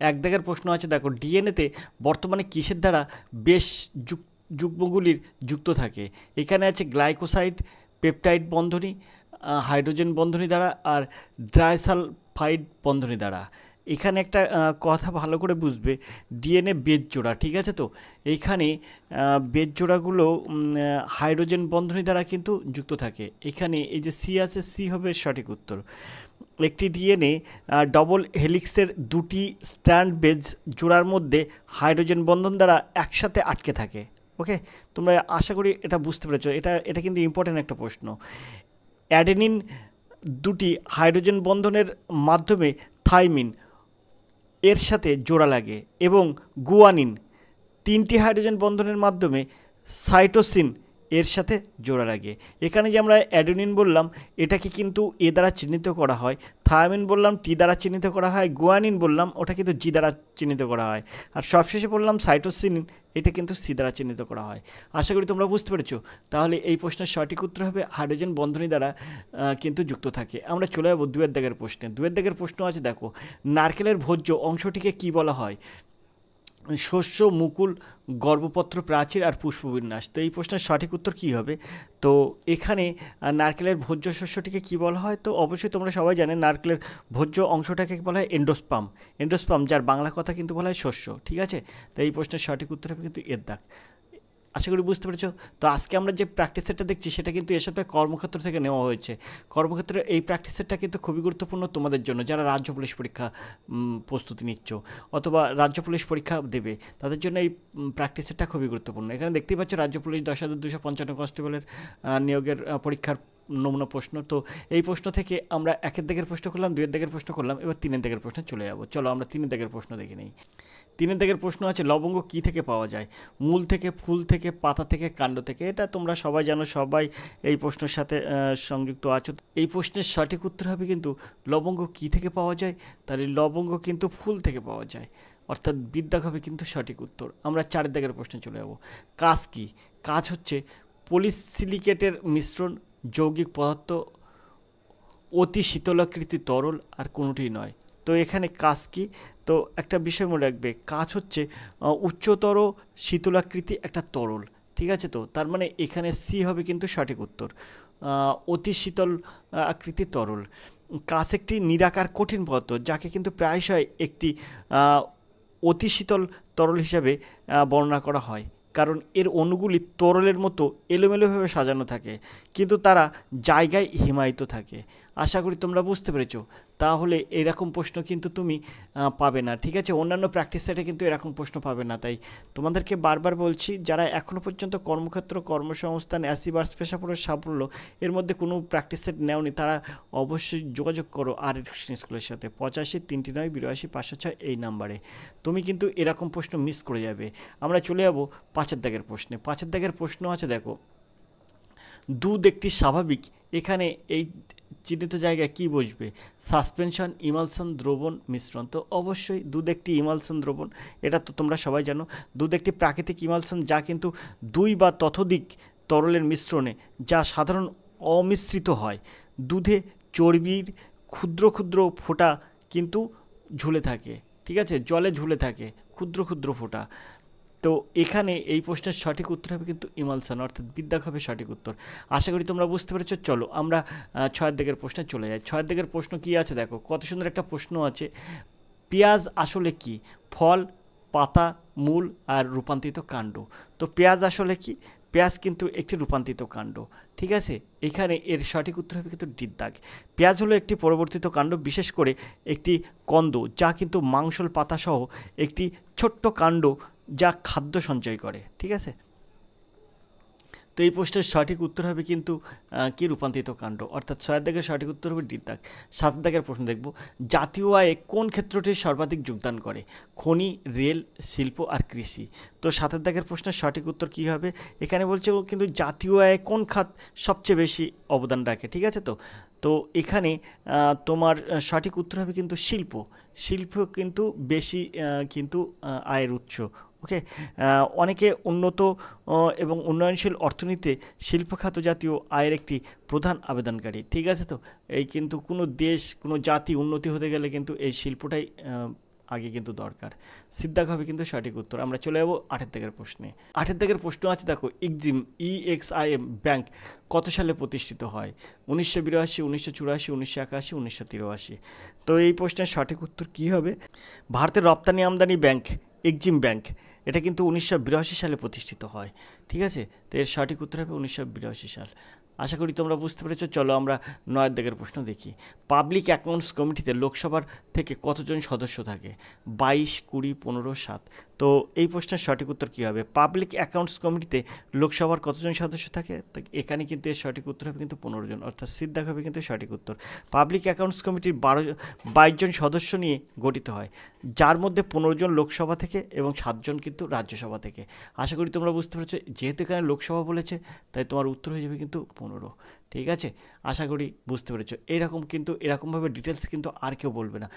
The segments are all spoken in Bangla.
এক দাগের প্রশ্ন আছে দেখো, ডিএনএতে বর্তমানে কিসের দ্বারা বেশ যুগ্মগুলির যুক্ত থাকে? এখানে আছে গ্লাইকোসাইড, পেপটাইড বন্ধনী, হাইড্রোজেন বন্ধনী দ্বারা, আর ড্রাইসালফাইড বন্ধনী দ্বারা। এখানে একটা কথা ভালো করে বুঝবে, ডিএনএ বেজ জোড়া, ঠিক আছে? তো এইখানে বেজ জোড়াগুলো হাইড্রোজেন বন্ধনী দ্বারা কিন্তু যুক্ত থাকে। এখানে এই যে সি আছে, সি হবে সঠিক উত্তর। একটি ডিএনএ ডবল হেলিক্সের দুটি স্ট্র্যান্ড বেজ জোড়ার মধ্যে হাইড্রোজেন বন্ধন দ্বারা একসাথে আটকে থাকে। ওকে, তোমরা আশা করি এটা বুঝতে পেরেছো। এটা কিন্তু ইম্পর্টেন্ট একটা প্রশ্ন। অ্যাডেনিন দুটি হাইড্রোজেন বন্ধনের মাধ্যমে থাইমিন এর সাথে জোড়া লাগে, এবং গুয়ানিন তিনটি হাইড্রোজেন বন্ধনের মাধ্যমে সাইটোসিন এর সাথে জোড়া লাগে। এখানে যে আমরা অ্যাডেনিন বললাম এটাকে কিন্তু এ দ্বারা চিহ্নিত করা হয়, থায়ামিন বললাম টি দ্বারা চিহ্নিত করা হয়, গুয়ানিন বললাম ওটা কিন্তু জি দ্বারা চিহ্নিত করা হয়, আর সবশেষে বললাম সাইটোসিন এটা কিন্তু সি দ্বারা চিহ্নিত করা হয়। আশা করি তোমরা বুঝতে পেরেছো। তাহলে এই প্রশ্নের সঠিক উত্তর হবে হাইড্রোজেন বন্ধনী দ্বারা কিন্তু যুক্ত থাকে। আমরা চলে যাবো দুয়ের দাগের প্রশ্নে। দুয়ের দাগের প্রশ্ন আছে দেখো, নারকেলের ভোজ্য অংশটিকে কি বলা হয়? শস্য, মুকুল, গর্ভপত্র, প্রাচীর আর পুষ্পবিন্যাস। তো এই প্রশ্নের সঠিক উত্তর কী হবে? তো এখানে নারকেলের ভোজ্য শস্যটিকে কী বলা হয়? তো অবশ্যই তোমরা সবাই জানেন নারকেলের ভোজ্য অংশটাকে বলা হয় এন্ডোস্পাম। এন্ডোস্পাম, যার বাংলা কথা কিন্তু বলা হয় শস্য, ঠিক আছে? তো এই প্রশ্নের সঠিক উত্তর হবে কিন্তু এর দাগ। আশা করি বুঝতে পেরেছো। তো আজকে আমরা যে প্র্যাকটিস সেটটা দেখছি সেটা কিন্তু এর সাথে কর্মক্ষেত্র থেকে নেওয়া হয়েছে। কর্মক্ষেত্রের এই প্র্যাকটিস সেটটা কিন্তু খুবই গুরুত্বপূর্ণ তোমাদের জন্য, যারা রাজ্য পুলিশ পরীক্ষা প্রস্তুতি নিচ্ছ অথবা রাজ্য পুলিশ পরীক্ষা দেবে, তাদের জন্য এই প্র্যাকটিস সেটটা খুবই গুরুত্বপূর্ণ। এখানে দেখতেই পাচ্ছ রাজ্য পুলিশ 10,255 কনস্টেবলের নিয়োগের পরীক্ষার নমুনা প্রশ্ন। তো এই প্রশ্ন থেকে আমরা একের দাগের প্রশ্ন করলাম, দুয়ের দাগের প্রশ্ন করলাম, এবার তিনের দাগের প্রশ্নে চলে যাবো। চলো আমরা তিনের দাগের প্রশ্ন দেখে নিই। তিনের দাগের প্রশ্ন আছে, লবঙ্গ কী থেকে পাওয়া যায়? মূল থেকে, ফুল থেকে, পাতা থেকে, কাণ্ড থেকে। এটা তোমরা সবাই জানো, সবাই এই প্রশ্নের সাথে সংযুক্ত আছো। এই প্রশ্নের সঠিক উত্তর হবে কিন্তু লবঙ্গ কী থেকে পাওয়া যায়? তাহলে লবঙ্গ কিন্তু ফুল থেকে পাওয়া যায়, অর্থাৎ বিদ্যাক হবে কিন্তু সঠিক উত্তর। আমরা চারের দাগের প্রশ্নে চলে যাব। কাঁচ কী? কাঁচ হচ্ছে পলিসিলিকেটের মিশ্রণ, যৌগিক পদার্থ, অতি শীতলাকৃতি তরল, আর কোনোটিই নয়। তো এখানে কাঁচ কি? তো একটা বিষয় মনে রাখবে, কাঁচ হচ্ছে উচ্চতর শীতলাকৃতি একটা তরল, ঠিক আছে? তো তার মানে এখানে সি হবে কিন্তু সঠিক উত্তর, অতি শীতল আকৃতি তরল। কাঁচ একটি নিরাকার কঠিন পদার্থ যাকে কিন্তু প্রায়শই একটি অতি শীতল তরল হিসাবে বর্ণনা করা হয়, কারণ এর অণুগুলি তরলের মতো এলোমেলোভাবে সাজানো থাকে, কিন্তু তারা জায়গায় হিমায়িত থাকে। আশা করি তোমরা বুঝতে পেরেছো। তাহলে এরকম প্রশ্ন কিন্তু তুমি পাবে না, ঠিক আছে? অন্যান্য প্র্যাকটিস সেটে কিন্তু এরকম প্রশ্ন পাবে না। তাই তোমাদেরকে বারবার বলছি, যারা এখনও পর্যন্ত কর্মক্ষেত্র, কর্মসংস্থান, অ্যাসিভার্স, পেশাপুরের সাফল্য এর মধ্যে কোনো প্র্যাকটিস সেট নেওনি, তারা অবশ্যই যোগাযোগ করো আর স্কুলের সাথে 85 39 82 506 এই নাম্বারে। তুমি কিন্তু এরকম প্রশ্ন মিস করে যাবে। আমরা চলে যাবো পাঁচের দাগের প্রশ্নে। পাঁচের দাগের প্রশ্ন আছে দেখো, দুধ একটি স্বাভাবিক, এখানে এই চিহ্নিত জায়গায় কি বসবে? সাসপেনশন, ইমালশন, দ্রবণ, মিশ্রণ। তো অবশ্যই দুধ একটি ইমালশন দ্রবণ, এটা তো তোমরা সবাই জানো। দুধ একটি প্রাকৃতিক ইমালশন যা কিন্তু দুই বা ততোধিক তরলের মিশ্রণে, যা সাধারণ অমিশ্রিত হয়। দুধে চর্বির ক্ষুদ্র ক্ষুদ্র ফোঁটা কিন্তু ঝুলে থাকে, ঠিক আছে? জলে ঝুলে থাকে ক্ষুদ্র ক্ষুদ্র ফোঁটা। তো এখানে এই প্রশ্নের সঠিক উত্তর হবে কিন্তু ইমালশন, অর্থাৎ বিদ্যাক হবে সঠিক উত্তর। আশা করি তোমরা বুঝতে পেরেছো। চলো আমরা ছয়ের দিকের প্রশ্নে চলে যাই। ছয়ের দিকের প্রশ্ন কি আছে দেখো, কত সুন্দর একটা প্রশ্ন আছে। পেঁয়াজ আসলে কি? ফল, পাতা, মূল আর রূপান্তরিত কাণ্ড। তো পেঁয়াজ আসলে কি? পেঁয়াজ কিন্তু একটি রূপান্তরিত কাণ্ড, ঠিক আছে? এখানে এর সঠিক উত্তর হবে কিন্তু ডির দাগ। পেঁয়াজ হলো একটি পরিবর্তিত কাণ্ড, বিশেষ করে একটি কন্দ যা কিন্তু মাংসল পাতাসহ একটি ছোট্ট কাণ্ড যা খাদ্য সঞ্চয় করে, ঠিক আছে? তো এই প্রশ্নের সঠিক উত্তর হবে কিন্তু কি? রূপান্তরিত কাণ্ড, অর্থাৎ ছয়ের দাগের সঠিক উত্তর হবে ডির দাগ। সাতের দাগের প্রশ্ন দেখব, জাতীয় আয়ে কোন ক্ষেত্রটি সর্বাধিক যোগদান করে? খনি, রেল, শিল্প আর কৃষি। তো সাতের দাগের প্রশ্নের সঠিক উত্তর কী হবে? এখানে বলছে কিন্তু জাতীয় আয়ে কোন খাত সবচেয়ে বেশি অবদান রাখে, ঠিক আছে? তো এখানে তোমার সঠিক উত্তর হবে কিন্তু শিল্প। শিল্প কিন্তু বেশি কিন্তু আয়ের উৎস। ওকে, অনেকে উন্নত এবং উন্নয়নশীল অর্থনীতিতে শিল্প খাত জাতীয় আয়ের একটি প্রধান আবেদনকারী, ঠিক আছে? তো এই কিন্তু কোনো দেশ, কোনো জাতি উন্নতি হতে গেলে কিন্তু এই শিল্পটাই আগে কিন্তু দরকার। সিদ্ধাক হবে কিন্তু সঠিক উত্তর। আমরা চলে যাবো 8 দাগের প্রশ্নে। 8 দাগের প্রশ্ন আছে দেখো, এক্সিম EXIM ব্যাংক কত সালে প্রতিষ্ঠিত হয়? 1982, 1984, 1981, 1983। তো এই প্রশ্নের সঠিক উত্তর কী হবে? ভারতের রপ্তানি আমদানি ব্যাংক এক্সিম ব্যাংক, এটা কিন্তু 1982 সালে প্রতিষ্ঠিত হয়। ঠিক আছে, তো এর সঠিক উত্তর হবে 1982 সাল। আশা করি তোমরা বুঝতে পেরেছো। চলো আমরা 9 দাগের প্রশ্ন দেখি। পাবলিক অ্যাকাউন্টস কমিটিতে লোকসভার থেকে কতজন সদস্য থাকে? 22, 20, 15, 7। তো এই প্রশ্নের সঠিক উত্তর কী হবে? পাবলিক অ্যাকাউন্টস কমিটিতে লোকসভার কতজন সদস্য থাকে? তো এখানে কিন্তু এর সঠিক উত্তর হবে কিন্তু 15 জন, অর্থাৎ সিদ্ধাক হবে কিন্তু সঠিক উত্তর। পাবলিক অ্যাকাউন্টস কমিটির 22 জন সদস্য নিয়ে গঠিত হয়, যার মধ্যে 15 জন লোকসভা থেকে এবং 7 জন কিন্তু রাজ্যসভা থেকে। আশা করি তোমরা বুঝতে পেরেছো। যেহেতু এখানে লোকসভা বলেছে তাই তোমার উত্তর হয়ে যাবে কিন্তু 15। ঠিক আছে, আশা করি বুঝতে পেরেছো। এইরকম কিন্তু এরকমভাবে ডিটেলস কিন্তু আর কেউ বলবে না,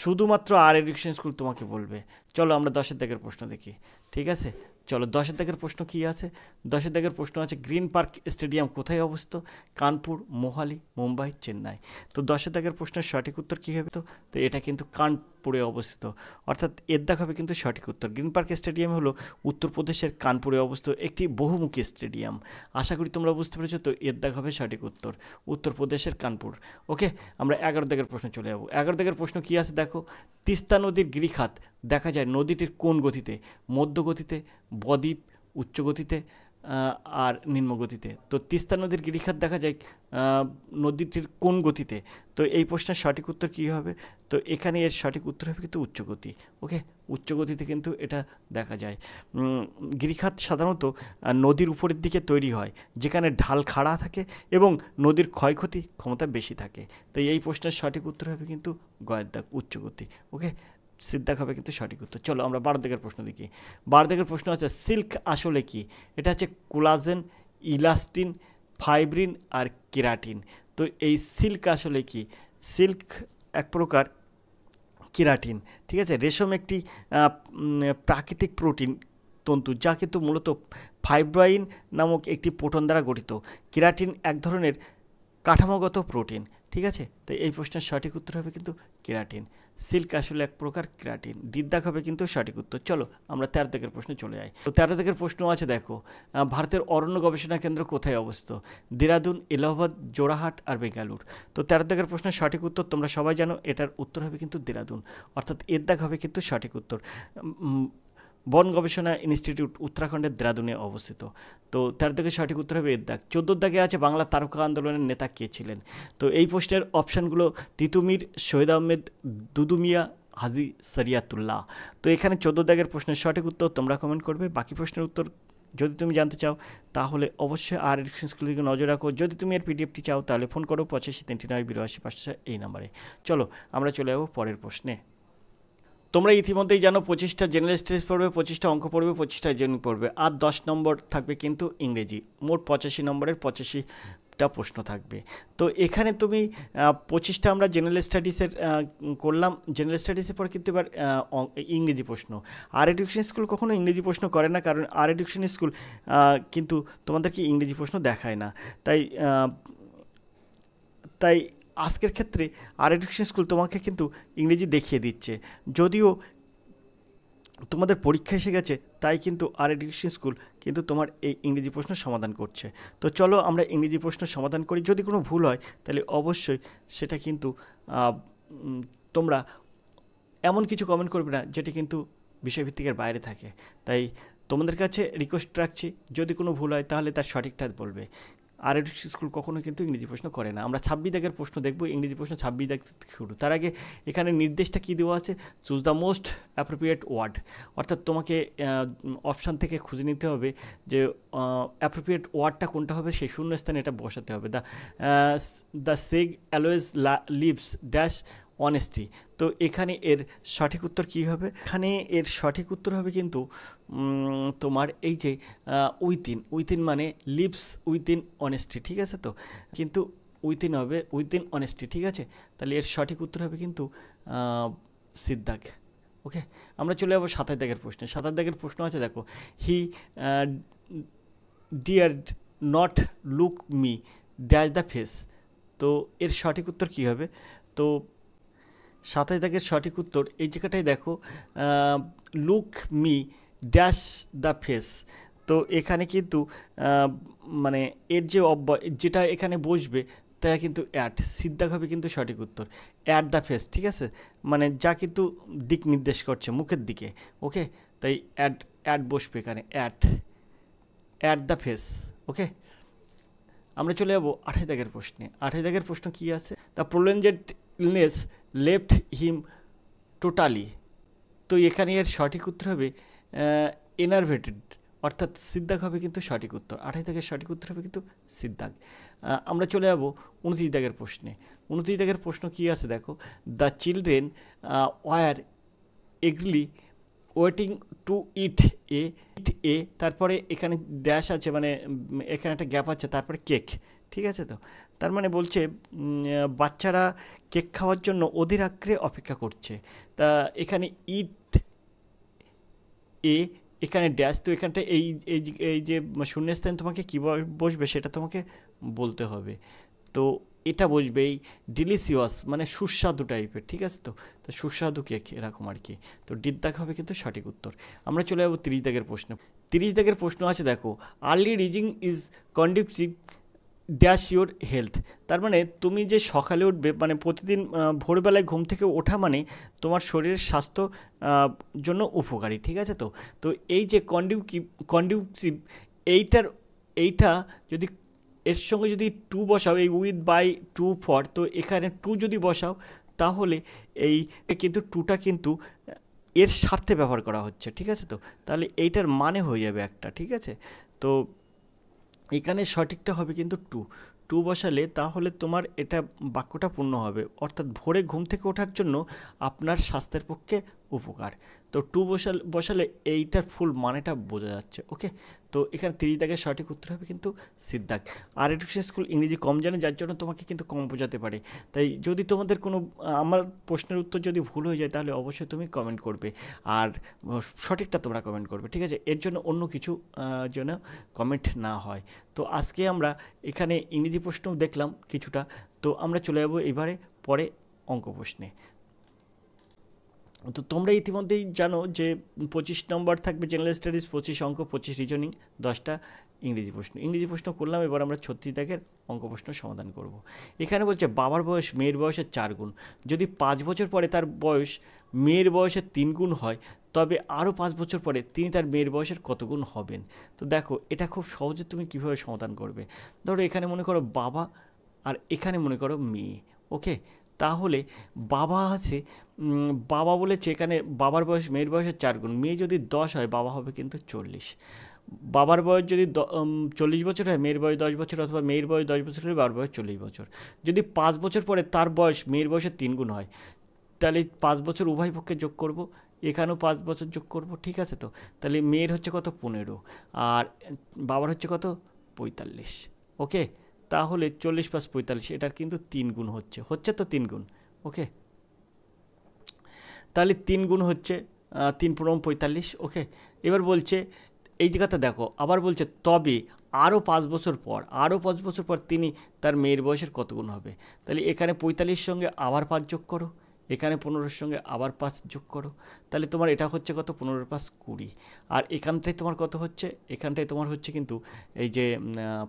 শুধুমাত্র আর এডুকেশন স্কুল তোমাকে বলবে। চলো আমরা 10 দাগের প্রশ্ন দেখি। ঠিক আছে, চলো 10 দাগের প্রশ্ন কী আছে? 10 দাগের প্রশ্ন আছে, গ্রিন পার্ক স্টেডিয়াম কোথায় অবস্থিত? কানপুর, মোহালি, মুম্বাই, চেন্নাই। তো 10 দাগের প্রশ্নের সঠিক উত্তর কী হবে? তো এটা কিন্তু কানপুরে অবস্থিত, অর্থাৎ এর দাগ হবে কিন্তু সঠিক উত্তর। গ্রিন পার্ক স্টেডিয়াম হলো উত্তরপ্রদেশের কানপুরে অবস্থিত একটি বহুমুখী স্টেডিয়াম। আশা করি তোমরা বুঝতে পেরেছো। তো এর দাগ হবে সঠিক উত্তর, উত্তরপ্রদেশের কানপুর। ওকে, আমরা 11 দাগের প্রশ্ন চলে যাবো। 11 দাগের প্রশ্ন কী আছে দেখো, তিস্তা নদীর গিরিখাত দেখা যায় নদীটির কোন গতিতে? মধ্য গতিতে, বদ্বীপ, উচ্চ গতিতে আর নিম্ন গতিতে। তো তিস্তা নদীর গিরিখাত দেখা যায় নদীটির কোন গতিতে? তো এই প্রশ্নের সঠিক উত্তর কী হবে? তো এখানে এর সঠিক উত্তর হবে কিন্তু উচ্চ গতি। ওকে, উচ্চ গতিতে কিন্তু এটা দেখা যায়। গিরিখাত সাধারণত নদীর উপরের দিকে তৈরি হয়, যেখানে ঢাল খাড়া থাকে এবং নদীর ক্ষয়ক্ষতি ক্ষমতা বেশি থাকে। তো এই প্রশ্নের সঠিক উত্তর হবে কিন্তু গয়ের দাগ, উচ্চ গতি। ওকে, সিদ্ধাক হবে কিন্তু সঠিক উত্তর। চলো আমরা 12 দাগের প্রশ্ন দেখি। 12 দাগের প্রশ্ন আছে, সিল্ক আসলে কি? এটা হচ্ছে কোলাজেন, ইলাস্টিন, ফাইব্রিন আর কেরাটিন। তো এই সিল্ক আসলে কি? সিল্ক এক প্রকার কেরাটিন। ঠিক আছে, রেশম একটি প্রাকৃতিক প্রোটিন তন্তু, যা কিন্তু মূলত ফাইব্রাইন নামক একটি প্রোটন দ্বারা গঠিত। কেরাটিন এক ধরনের কাঠামোগত প্রোটিন। ঠিক আছে, তো এই প্রশ্নের সঠিক উত্তর হবে কিন্তু কেরাটিন। সিল্ক আসলে এক প্রকার কেরাটিন। দিদাক হবে কিন্তু সঠিক উত্তর। চলো আমরা 13 দাগের প্রশ্নে চলে যাই। তো 13 দাগের প্রশ্ন আছে দেখো, ভারতের অরণ্য গবেষণা কেন্দ্র কোথায় অবস্থিত? দেরাদুন, এলাহাবাদ, জোড়াহাট আর বেঙ্গালুর। তো 13 দাগের প্রশ্নের সঠিক উত্তর তোমরা সবাই জানো, এটার উত্তর হবে কিন্তু দেরাদুন, অর্থাৎ এর দাগ হবে কিন্তু সঠিক উত্তর। বন গবেষণা ইনস্টিটিউট উত্তরাখণ্ডের দেরাদুনে অবস্থিত। তো 13 দাগের সঠিক উত্তর হবে এর দাগ। 14 দাগে আছে, বাংলা তারকা আন্দোলনের নেতা কে ছিলেন? তো এই প্রশ্নের অপশানগুলো তিতুমির, শহীদ আহমেদ, দুদু মিয়া, হাজি শরিয়াতুল্লাহ। তো এখানে 14 দাগের প্রশ্নের সঠিক উত্তর তোমরা কমেন্ট করবে। বাকি প্রশ্নের উত্তর যদি তুমি জানতে চাও তাহলে অবশ্যই আর এডুকেশন স্কুলের দিকে নজর রাখো। যদি তুমি এর পিডিএফটি চাও তাহলে ফোন করো 85 39 82 500 এই নাম্বারে। চলো আমরা চলে যাবো পরের প্রশ্নে। তোমরা ইতিমধ্যেই জানো 25টা জেনারেল স্টাডিজ পড়বে, 25টা অঙ্ক পড়বে, 25টা রিজনিং পড়বে, আর 10 নম্বর থাকবে কিন্তু ইংরেজি। মোট 85 নম্বরের 85টা প্রশ্ন থাকবে। তো এখানে তুমি 25টা আমরা জেনারেল স্টাডিজের করলাম। জেনারেল স্টাডিজের পর কিন্তু এবার ইংরেজি প্রশ্ন। আর এডুকেশন স্কুল কখনো ইংরেজি প্রশ্ন করে না, কারণ আর এডুকেশন স্কুল কিন্তু তোমাদেরকে ইংরেজি প্রশ্ন দেখায় না। তাই আজকের ক্ষেত্রে আর এডুকেশন স্কুল তোমাকে কিন্তু ইংরেজি দেখিয়ে দিচ্ছে। যদিও তোমাদের পরীক্ষা এসে গেছে, তাই কিন্তু আর এডুকেশন স্কুল কিন্তু তোমার এই ইংরেজি প্রশ্ন সমাধান করছে। তো চলো আমরা ইংরেজি প্রশ্ন সমাধান করি। যদি কোনো ভুল হয় তাহলে অবশ্যই সেটা কিন্তু তোমরা এমন কিছু কমেন্ট করবে না যেটি কিন্তু বিষয়ভিত্তিকের বাইরে থাকে। তাই তোমাদের কাছে রিকোয়েস্ট রাখছি, যদি কোনো ভুল হয় তাহলে তার সঠিকটা বলবে। আর এডুকেশন স্কুল কখনো কিন্তু ইংরেজি প্রশ্ন করে না। আমরা 26 দাগের প্রশ্ন দেখব, ইংরেজি প্রশ্ন 26 দাগ শুরু। তার আগে এখানে নির্দেশটা কী দেওয়া আছে, choose the most appropriate word, অর্থাৎ তোমাকে অপশান থেকে খুঁজে নিতে হবে যে অ্যাপ্রোপ্রিয়েট ওয়ার্ডটা কোনটা হবে, সেই শূন্যস্থানে এটা বসাতে হবে। The sage always lives dash honesty. তো এখানে এর সঠিক উত্তর কী হবে? এখানে এর সঠিক উত্তর হবে কিন্তু তোমার এই যে উইথিন মানে লিভস উইথিন অনেস্টি। ঠিক আছে, তো কিন্তু উইথিন হবে উইথিন অনেস্টি। ঠিক আছে, তাহলে এর সঠিক উত্তর হবে কিন্তু সিদ্ধাক। ওকে, আমরা চলে যাবো 27 দাগের প্রশ্নে। 27 দাগের প্রশ্ন আছে দেখো, he dared not look me dash the face. তো এর সঠিক উত্তর কী হবে? তো 27 দাগের সঠিক উত্তর এই জায়গাটায় দেখো, look me dash the face. তো এখানে কিন্তু মানে এর যে যেটা এখানে বসবে তা কিন্তু অ্যাট, সিদ্ধাক হবে কিন্তু সঠিক উত্তর, অ্যাট দ্য ফেস, ঠিক আছে, মানে যা কিন্তু দিক নির্দেশ করছে মুখের দিকে। ওকে, তাই অ্যাট বসবে এখানে, অ্যাট দ্য ফেস। ওকে, আমরা চলে যাবো 28 দাগের প্রশ্নে। 28 দাগের প্রশ্ন কী আছে? The prolonged illness left him totally. তো এখানে এর সঠিক উত্তর হবে এনার্ভেটেড, অর্থাৎ সিদ্ধাক হবে কিন্তু সঠিক উত্তর। 28 দাগের সঠিক উত্তর হবে কিন্তু সিদ্ধাক। আমরা চলে যাবো 29 দাগের প্রশ্নে। 29 দাগের প্রশ্ন কী আছে দেখো, the children were eagerly waiting to eat a, তারপরে এখানে ড্যাশ আছে, মানে এখানে একটা গ্যাপ আছে, তারপরে কেক, ঠিক আছে। তো তার মানে বলছে বাচ্চারা কেক খাওয়ার জন্য অধীর আগ্রহে অপেক্ষা করছে। তা এখানে ইট এ, এখানে ড্যাশ, তো এখানটা এই যে শূন্যস্থান তোমাকে কী বসবে সেটা তোমাকে বলতে হবে। তো এটা বসবে এই ডিলিসিয়াস, মানে সুস্বাদু টাইপের, ঠিক আছে। তো সুস্বাদু কেক এরকম আর কি। তো ডির দাগ হবে কিন্তু সঠিক উত্তর। আমরা চলে যাবো 30 দাগের প্রশ্ন। 30 দাগের প্রশ্ন আছে দেখো, early rising is conducive dash your health. তার মানে তুমি যে সকালে উঠবে, মানে প্রতিদিন ভোরবেলায় ঘুম থেকে ওঠা মানে তোমার শরীরের স্বাস্থ্য জন্য উপকারী, ঠিক আছে। তো এই যে কন্ডিউসিভ এইটা যদি এর সঙ্গে যদি টু বসাও, এই উইথ বাই টু ফর, তো এখানে টু যদি বসাও তাহলে এই কিন্তু টুটা কিন্তু এর স্বার্থে ব্যবহার করা হচ্ছে, ঠিক আছে। তো তাহলে এইটার মানে হয়ে যাবে একটা, ঠিক আছে। তো এখানে সঠিকটা হবে কিন্তু টু বসালে তাহলে তোমার এটা বাক্যটা পূর্ণ হবে, অর্থাৎ ভোরে ঘুম থেকে ওঠার জন্য আপনার স্বাস্থ্যের পক্ষে উপকার। তো টু বসালে এইটার ফুল মানেটা বোঝা যাচ্ছে। ওকে, তো এখানে 30 দাগের সঠিক উত্তর হবে কিন্তু সিদ্ধাক। আর এডুকেশন স্কুল ইংরেজি কম জানে, যার জন্য তোমাকে কিন্তু কম বোঝাতে পারে। তাই যদি তোমাদের কোনো আমার প্রশ্নের উত্তর যদি ভুল হয়ে যায় তাহলে অবশ্যই তুমি কমেন্ট করবে, আর সঠিকটা তোমরা কমেন্ট করবে, ঠিক আছে। এর জন্য অন্য কিছু যেন কমেন্ট না হয়। তো আজকে আমরা এখানে ইংরেজি প্রশ্ন দেখলাম কিছুটা। তো আমরা চলে যাবো এবারে পরে অঙ্ক প্রশ্নে। তো তোমরা ইতিমধ্যেই জানো যে 25 নম্বর থাকবে জেনারেল স্টাডিজ, 25 অঙ্ক, 25 রিজনিং, 10টা ইংরেজি প্রশ্ন করলাম। এবার আমরা 36 দাগের অঙ্ক প্রশ্ন সমাধান করব। এখানে বলছে বাবার বয়স মেয়ের বয়সের 4 গুণ, যদি 5 বছর পরে তার বয়স মেয়ের বয়সের 3 গুণ হয় তবে আরও 5 বছর পরে তিনি তার মেয়ের বয়সের কত গুণ হবেন। তো দেখো এটা খুব সহজে তুমি কীভাবে সমাধান করবে। ধরো এখানে মনে করো বাবা আর এখানে মনে করো মেয়ে। ওকে, তাহলে বাবা আছে, বাবা বলেছে এখানে বাবার বয়স মেয়ের বয়সের 4 গুণ, মেয়ে যদি 10 হয় বাবা হবে কিন্তু 40। বাবার বয়স যদি 40 বছর হয়, মেয়ের বয়স 10 বছর, অথবা মেয়ের বয়স 10 বছর হলে বাবার বয়স 40 বছর। যদি 5 বছর পরে তার বয়স মেয়ের বয়সের 3 গুণ হয় তাহলে 5 বছর উভয় পক্ষে যোগ করব, এখানেও 5 বছর যোগ করব, ঠিক আছে। তো তাহলে মেয়ের হচ্ছে কত 15 আর বাবার হচ্ছে কত 45। ওকে, তাহলে 40 + 45 এটার কিন্তু 3 গুণ হচ্ছে তো 3 গুণ। ওকে, তাহলে 3 গুণ হচ্ছে 3 × 45। ওকে, এবার বলছে এই জায়গাটা দেখো, আবার বলছে তবে আরও 5 বছর পর তিনি তার মেয়ের বয়সের কত গুণ হবে। তাহলে এখানে 45 সঙ্গে আবার 5 যোগ করো, এখানে 15 সঙ্গে আবার 5 যোগ করো, তাহলে তোমার এটা হচ্ছে কত 15 + 20। আর এখানটায় তোমার কত হচ্ছে, এখানটায় তোমার হচ্ছে কিন্তু এই যে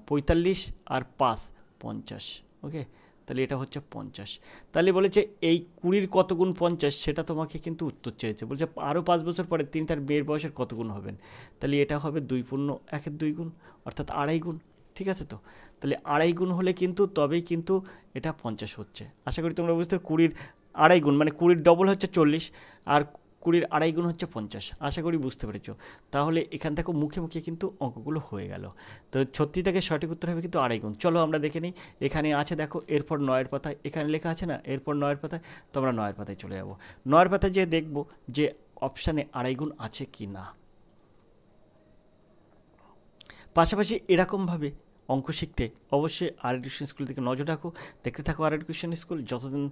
45 আর 5 50। ওকে, তাহলে এটা হচ্ছে 50। তাহলে বলেছে এই 20-র কত গুণ 50 সেটা তোমাকে কিন্তু উত্তর চেয়েছে। বলছে আরও 5 বছর পরে তিনি তার মেয়ের বয়সের কত গুণ হবেন। তাহলে এটা হবে 2 পূর্ণ 1-এর 2 গুণ, অর্থাৎ 2.5 গুণ, ঠিক আছে। তো তাহলে 2.5 গুণ হলে কিন্তু তবেই কিন্তু এটা 50 হচ্ছে। আশা করি তোমরা বুঝতে, 20-র 2.5 গুণ মানে 20-র ডবল হচ্ছে 40, আর 20-র 2.5 গুণ হচ্ছে 50। আশা করি বুঝতে পেরেছো। তাহলে এখান থেকে মুখে কিন্তু অঙ্কগুলো হয়ে গেল। তো 36 থেকে সঠিক উত্তর হবে কিন্তু 2.5 গুণ। চলো আমরা দেখে নিই। এখানে আছে দেখো, এরপর 9-এর পাতায়, এখানে লেখা আছে না, এরপর 9-এর পাতায়, তো আমরা 9-এর পাতায় চলে যাবো। 9-এর পাতায় যেয়ে দেখবো যে অপশানে 2.5 গুণ আছে কি না। পাশাপাশি এরকমভাবে অঙ্ক শিখতে অবশ্যই আর এডুকেশন স্কুল থেকে নজর রাখো, দেখতে থাকো আর এডুকেশন স্কুল। যতদিন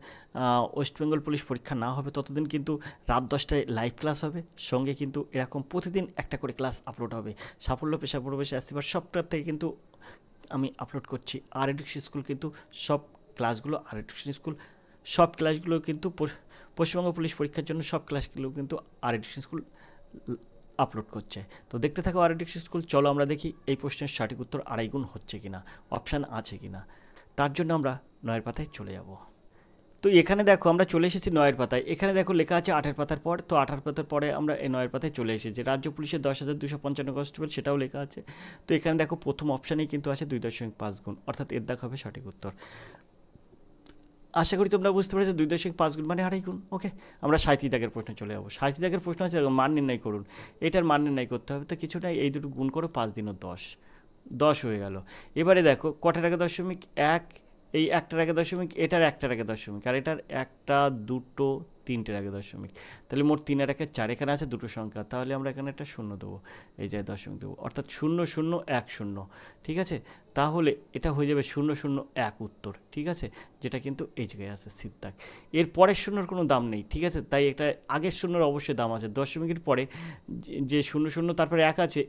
ওয়েস্ট বেঙ্গল পুলিশ পরীক্ষা না হবে ততদিন কিন্তু রাত 10টায় লাইভ ক্লাস হবে, সঙ্গে কিন্তু এরকম প্রতিদিন একটা করে ক্লাস আপলোড হবে। সাফল্য পেশা প্রবেশে আসবার সবটার থেকে কিন্তু আমি আপলোড করছি। আর এডুকেশন স্কুল কিন্তু সব ক্লাসগুলো কিন্তু পশ্চিমবঙ্গ পুলিশ পরীক্ষার জন্য সব ক্লাসগুলো কিন্তু আর এডুকেশন স্কুল আপলোড করছে। তো দেখতে থাকো আর এডুকেশন স্কুল। চলো আমরা দেখি এই প্রশ্নের সঠিক উত্তর 2.5 গুণ হচ্ছে কিনা, অপশান আছে কিনা। তার জন্য আমরা 9 পাতায় চলে যাব। তো এখানে দেখো আমরা চলে এসেছি 9 পাতায়। এখানে দেখো লেখা আছে 8 পাতার পর, তো 8 পাতার পরে আমরা এই 9 পাতায় চলে এসেছি। রাজ্য পুলিশের 10,255 কনস্টেবল সেটাও লেখা আছে। তো এখানে দেখো প্রথম অপশানেই কিন্তু আছে 2.5 গুণ, অর্থাৎ এর দাগ হবে সঠিক উত্তর। আশা করি তোমরা বুঝতে পেরেছো 2.5 গুণ মানে 2.5 গুণ। ওকে, আমরা 37 দাগের প্রশ্নে চলে যাবো। 37 দাগের প্রশ্ন আছে মান নির্ণয় করুন। এটার মান নির্ণয় করতে হবে, তো কিছু নাই, এই দুটো গুণ করো, 5 দিনও 10 হয়ে গেল। এবারে দেখো কটার আগে দশমিক 1, এই একটার আগে দশমিক, এটার একটার আগে দশমিক, আর এটার একটা, দুটো, তিনটের আগে দশমিক, তাহলে মোট 3 আর 1 4। এখানে আছে দুটো সংখ্যা, তাহলে আমরা এখানে একটা শূন্য দেবো, এই যে দশমিক দেবো, অর্থাৎ 0 0 1 0। ঠিক আছে, তাহলে এটা হয়ে যাবে 0 0 1 উত্তর। ঠিক আছে, যেটা কিন্তু এই জায়গায় আছে সিদ্ধাক। এর পরের শূন্যর কোনো দাম নেই। ঠিক আছে, তাই এটা আগের শূন্যর অবশ্যই দাম আছে। দশমিকের পরে যে 0 0 তারপরে 1 আছে,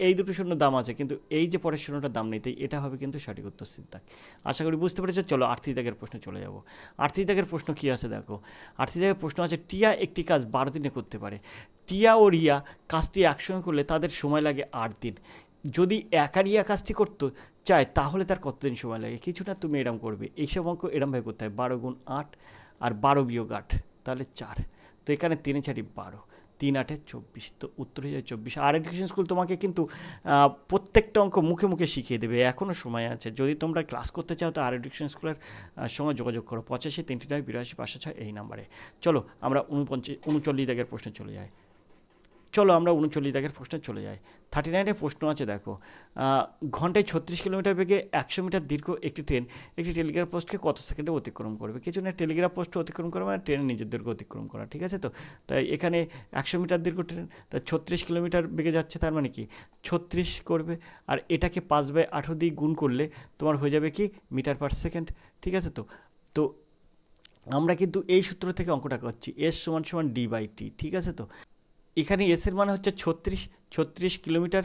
এই দুটো শূন্য দাম আছে, কিন্তু এই যে পরের শূন্যটার দাম নেই, তাই এটা হবে কিন্তু সঠিক উত্তর সিদ্ধাক। আশা করি বুঝতে পেরেছো। চলো 38 দাগের প্রশ্নে চলে যাবো। 38 দাগের প্রশ্ন কী আছে দেখো। 38 দাগের প্রশ্ন আছে টিয়া একটি কাজ 12 দিনে করতে পারে। টিয়া ও রিয়া কাজটি একসঙ্গে করলে তাদের সময় লাগে 8 দিন। যদি একা রিয়া কাজটি করতে চায় তাহলে তার কতদিন সময় লাগে? কিছু না, তুমি এরম করবে, এইসব অঙ্ক এরমভাবে করতে হয়। 12 গুণ 8 আর 12 বিয়োগ 8, তাহলে 4। তো এখানে 3 4 12, 3 8 24, তো উত্তর হয়ে যায় 24। আর এডুকেশন স্কুল তোমাকে কিন্তু প্রত্যেকটা অঙ্ক মুখে মুখে শিখিয়ে দেবে, এখনও সময় আছে। যদি তোমরা ক্লাস করতে চাও তো আর এডুকেশন স্কুলের সঙ্গে যোগাযোগ করো, 85 39 82 506 এই নাম্বারে। চলো আমরা 39 দাগের প্রশ্নে চলে যাই। চলো আমরা 39 দাগের প্রশ্নে চলে যাই। 39-এর প্রশ্ন আছে দেখো, ঘন্টায় 36 কিলোমিটার বেগে 100 মিটার দীর্ঘ একটি ট্রেন একটি টেলিগ্রাফ পোস্টকে কত সেকেন্ডে অতিক্রম করবে? কিছু না, টেলিগ্রাফ পোস্ট অতিক্রম করা মানে ট্রেনের নিজের দৈর্ঘ্য অতিক্রম করা। ঠিক আছে, তো তাই এখানে 100 মিটার দীর্ঘ ট্রেন, তা 36 কিলোমিটার বেগে যাচ্ছে, তার মানে কি 36 করবে, আর এটাকে 5/18 দিয়ে গুণ করলে তোমার হয়ে যাবে কি মিটার পার সেকেন্ড। ঠিক আছে, তো আমরা কিন্তু এই সূত্র থেকে অঙ্কটা করছি, S = D/T। ঠিক আছে, তো এখানে এসের মানে হচ্ছে 36 কিলোমিটার।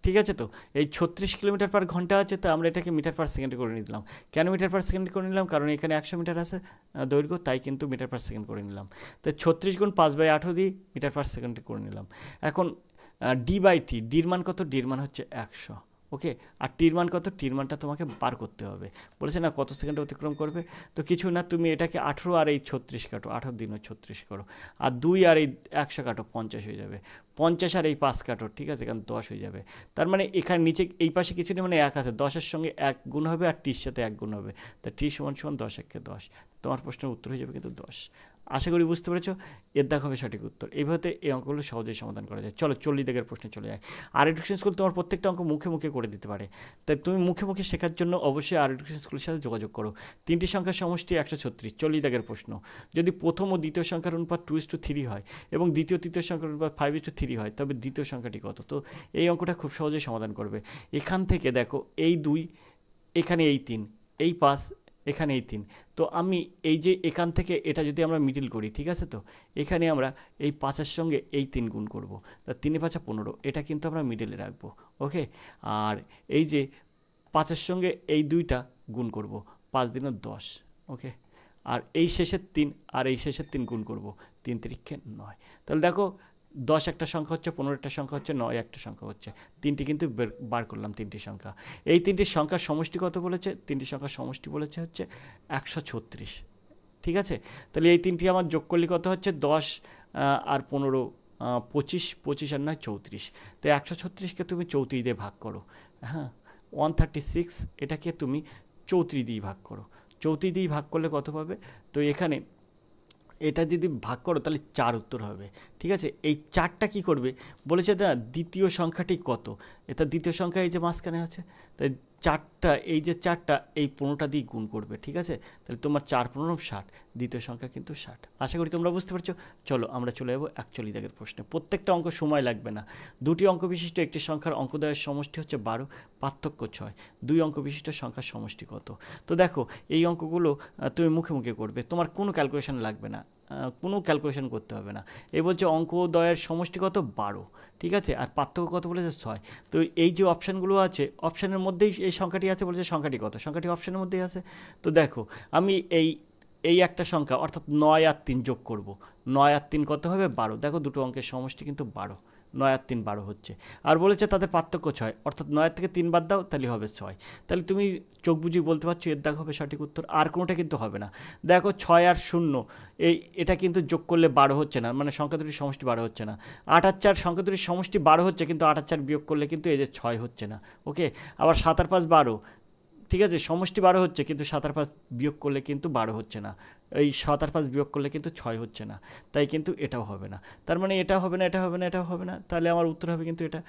ঠিক আছে, তো এই 36 কিলোমিটার পার ঘন্টা আছে, তো আমরা এটাকে মিটার পার সেকেন্ডে করে নিলাম। কেন মিটার পার সেকেন্ড করে নিলাম? কারণ এখানে 100 মিটার আছে দৈর্ঘ্য, তাই কিন্তু মিটার পার সেকেন্ড করে নিলাম। তো 36 গুণ 5/18 দিয়ে মিটার পার সেকেন্ডে করে নিলাম। এখন D/T, ডির মান কত? ডির মান হচ্ছে 100। ওকে, আর টির মান কত? টির মানটা তোমাকে বার করতে হবে। বলেছে না কত সেকেন্ডে অতিক্রম করবে, তো কিছু না, তুমি এটাকে 18 আর এই 36 কাটো, 18 দিন 36 করো, আর 2 আর এই 100 কাটো, 50 হয়ে যাবে। 50 আর এই 5 কাটো, ঠিক আছে, কারণ 10 হয়ে যাবে। তার মানে এখানে নিচে এই পাশে কিছু নেই, মানে 1 আছে, 10-এর সঙ্গে 1 গুণ হবে, আর টির সাথে 1 গুণ হবে, তা টি = 10 1 10। তোমার প্রশ্নের উত্তর হয়ে যাবে কিন্তু 10। আশা করি বুঝতে পেরেছো, এর দাগ হবে সঠিক উত্তর। এইভাবে এই অঙ্কগুলো সহজেই সমাধান করা যায়। চলো 40 দাগের প্রশ্নে চলে যায়। আর এডুকেশন স্কুল তোমার প্রত্যেকটা অঙ্ক মুখে মুখে করে দিতে পারে, তাই তুমি মুখে মুখে শেখার জন্য অবশ্যই আর এডুকেশন স্কুলের সাথে যোগাযোগ করো। 3টি সংখ্যার সমষ্টি 136। 40 দাগের প্রশ্ন, যদি প্রথম ও দ্বিতীয় সংখ্যার অনুপাত 2:3 হয় এবং দ্বিতীয় তৃতীয় সংখ্যার অনুপাত 5:3 হয়, তবে দ্বিতীয় সংখ্যাটি কত? তো এই অঙ্কটা খুব সহজেই সমাধান করবে। এখান থেকে দেখো, এই 2, এখানে এই 3, এই 5, এখানে এই 3, তো আমি এই যে এখান থেকে এটা যদি আমরা মিডিল করি, ঠিক আছে, তো এখানে আমরা এই 5-এর সঙ্গে এই 3 গুণ করব, তা 3 5 15, এটা কিন্তু আমরা মিডিলে রাখবো। ওকে, আর এই যে 5-এর সঙ্গে এই 2টা গুণ করব, 5 দিনে 10। ওকে, আর এই শেষের 3 আর এই শেষের 3 গুণ করব, 3 3 9। তাহলে দেখো 10 একটা সংখ্যা হচ্ছে, 15 একটা সংখ্যা হচ্ছে, 9 একটা সংখ্যা হচ্ছে, 3টি কিন্তু বার করলাম 3টি সংখ্যা। এই 3টির সংখ্যার সমষ্টি কত বলেছে? 3টি সংখ্যার সমষ্টি বলেছে হচ্ছে 136। ঠিক আছে, তাহলে এই 3টি আমার যোগ করলে কত হচ্ছে? 10 আর 15 25, 25 আর 9 34। তো 136কে তুমি 34 দিয়ে ভাগ করো। হ্যাঁ, 136 এটাকে তুমি 34 দিয়ে ভাগ করো। 34 দিয়ে ভাগ করলে কত পাবে? তো এখানে এটা যদি ভাগ করো তাহলে 4 উত্তর হবে। ঠিক আছে, এই 4টা কী করবে বলেছে না, দ্বিতীয় সংখ্যাটি কত? এটা দ্বিতীয় সংখ্যা এই যে মাঝখানে আছে, তাই 4টা, এই যে 4টা এই 15টা দিয়ে গুণ করবে। ঠিক আছে, তাহলে তোমার 4 15 60, দ্বিতীয় সংখ্যা কিন্তু 60। আশা করি তোমরা বুঝতে পারছো। চলো আমরা চলে যাবো 41 দাগের প্রশ্নে। প্রত্যেকটা অঙ্ক সময় লাগবে না। 2টি অঙ্ক বিশিষ্ট একটি সংখ্যার অঙ্কদ্বয়ের সমষ্টি হচ্ছে 12, পার্থক্য 6। 2 অঙ্ক বিশিষ্ট সংখ্যার সমষ্টি কত? তো দেখো এই অঙ্কগুলো তুমি মুখে মুখে করবে, তোমার কোনো ক্যালকুলেশন লাগবে না, কোনো ক্যালকুলেশন করতে হবে না। এই বলছে অঙ্কদ্বয়ের সমষ্টি কত? 12। ঠিক আছে, আর পার্থক্য কত বলেছে? 6। তো এই যে অপশানগুলো আছে, অপশানের মধ্যেই এই সংখ্যাটি আছে, বলেছে সংখ্যাটি কত? সংখ্যাটি অপশানের মধ্যেই আছে। তো দেখো আমি এই এই একটা সংখ্যা অর্থাৎ 9 আর 3 যোগ করব, 9 আর 3 কত হবে 12। দেখো দুটো অঙ্কের সমষ্টি কিন্তু 12, 9 আর 3 12 হচ্ছে। আর বলেছে তাদের পার্থক্য 6, অর্থাৎ 9 থেকে 3 বাদ দাও তাহলে হবে 6। তাহলে তুমি চোখ বুঝিয়ে বলতে পারছো এর দাগ হবে সঠিক উত্তর, আর কোনোটা কিন্তু হবে না। দেখো 6 আর 0 এটা কিন্তু যোগ করলে 12 হচ্ছে না, মানে সংখ্যা দুটির সমষ্টি 12 হচ্ছে না। 8 আর 4 সংখ্যা দুটির সমষ্টি 12 হচ্ছে, কিন্তু 8 আর 4 বিয়োগ করলে কিন্তু এই যে 6 হচ্ছে না। ওকে, আবার 7 আর 5 12, ঠিক আছে, সমষ্টি 12 হচ্ছে কিন্তু 7 আর 5 বিয়োগ করলে কিন্তু 12 হচ্ছে না, এই 7 আর 5 বিয়োগ করলে কিন্তু 6 হচ্ছে না, তাই কিন্তু এটাও হবে না। তার মানে এটা হবে না, এটা হবে না, এটাও হবে না, তাহলে আমার উত্তর হবে কিন্তু এটা।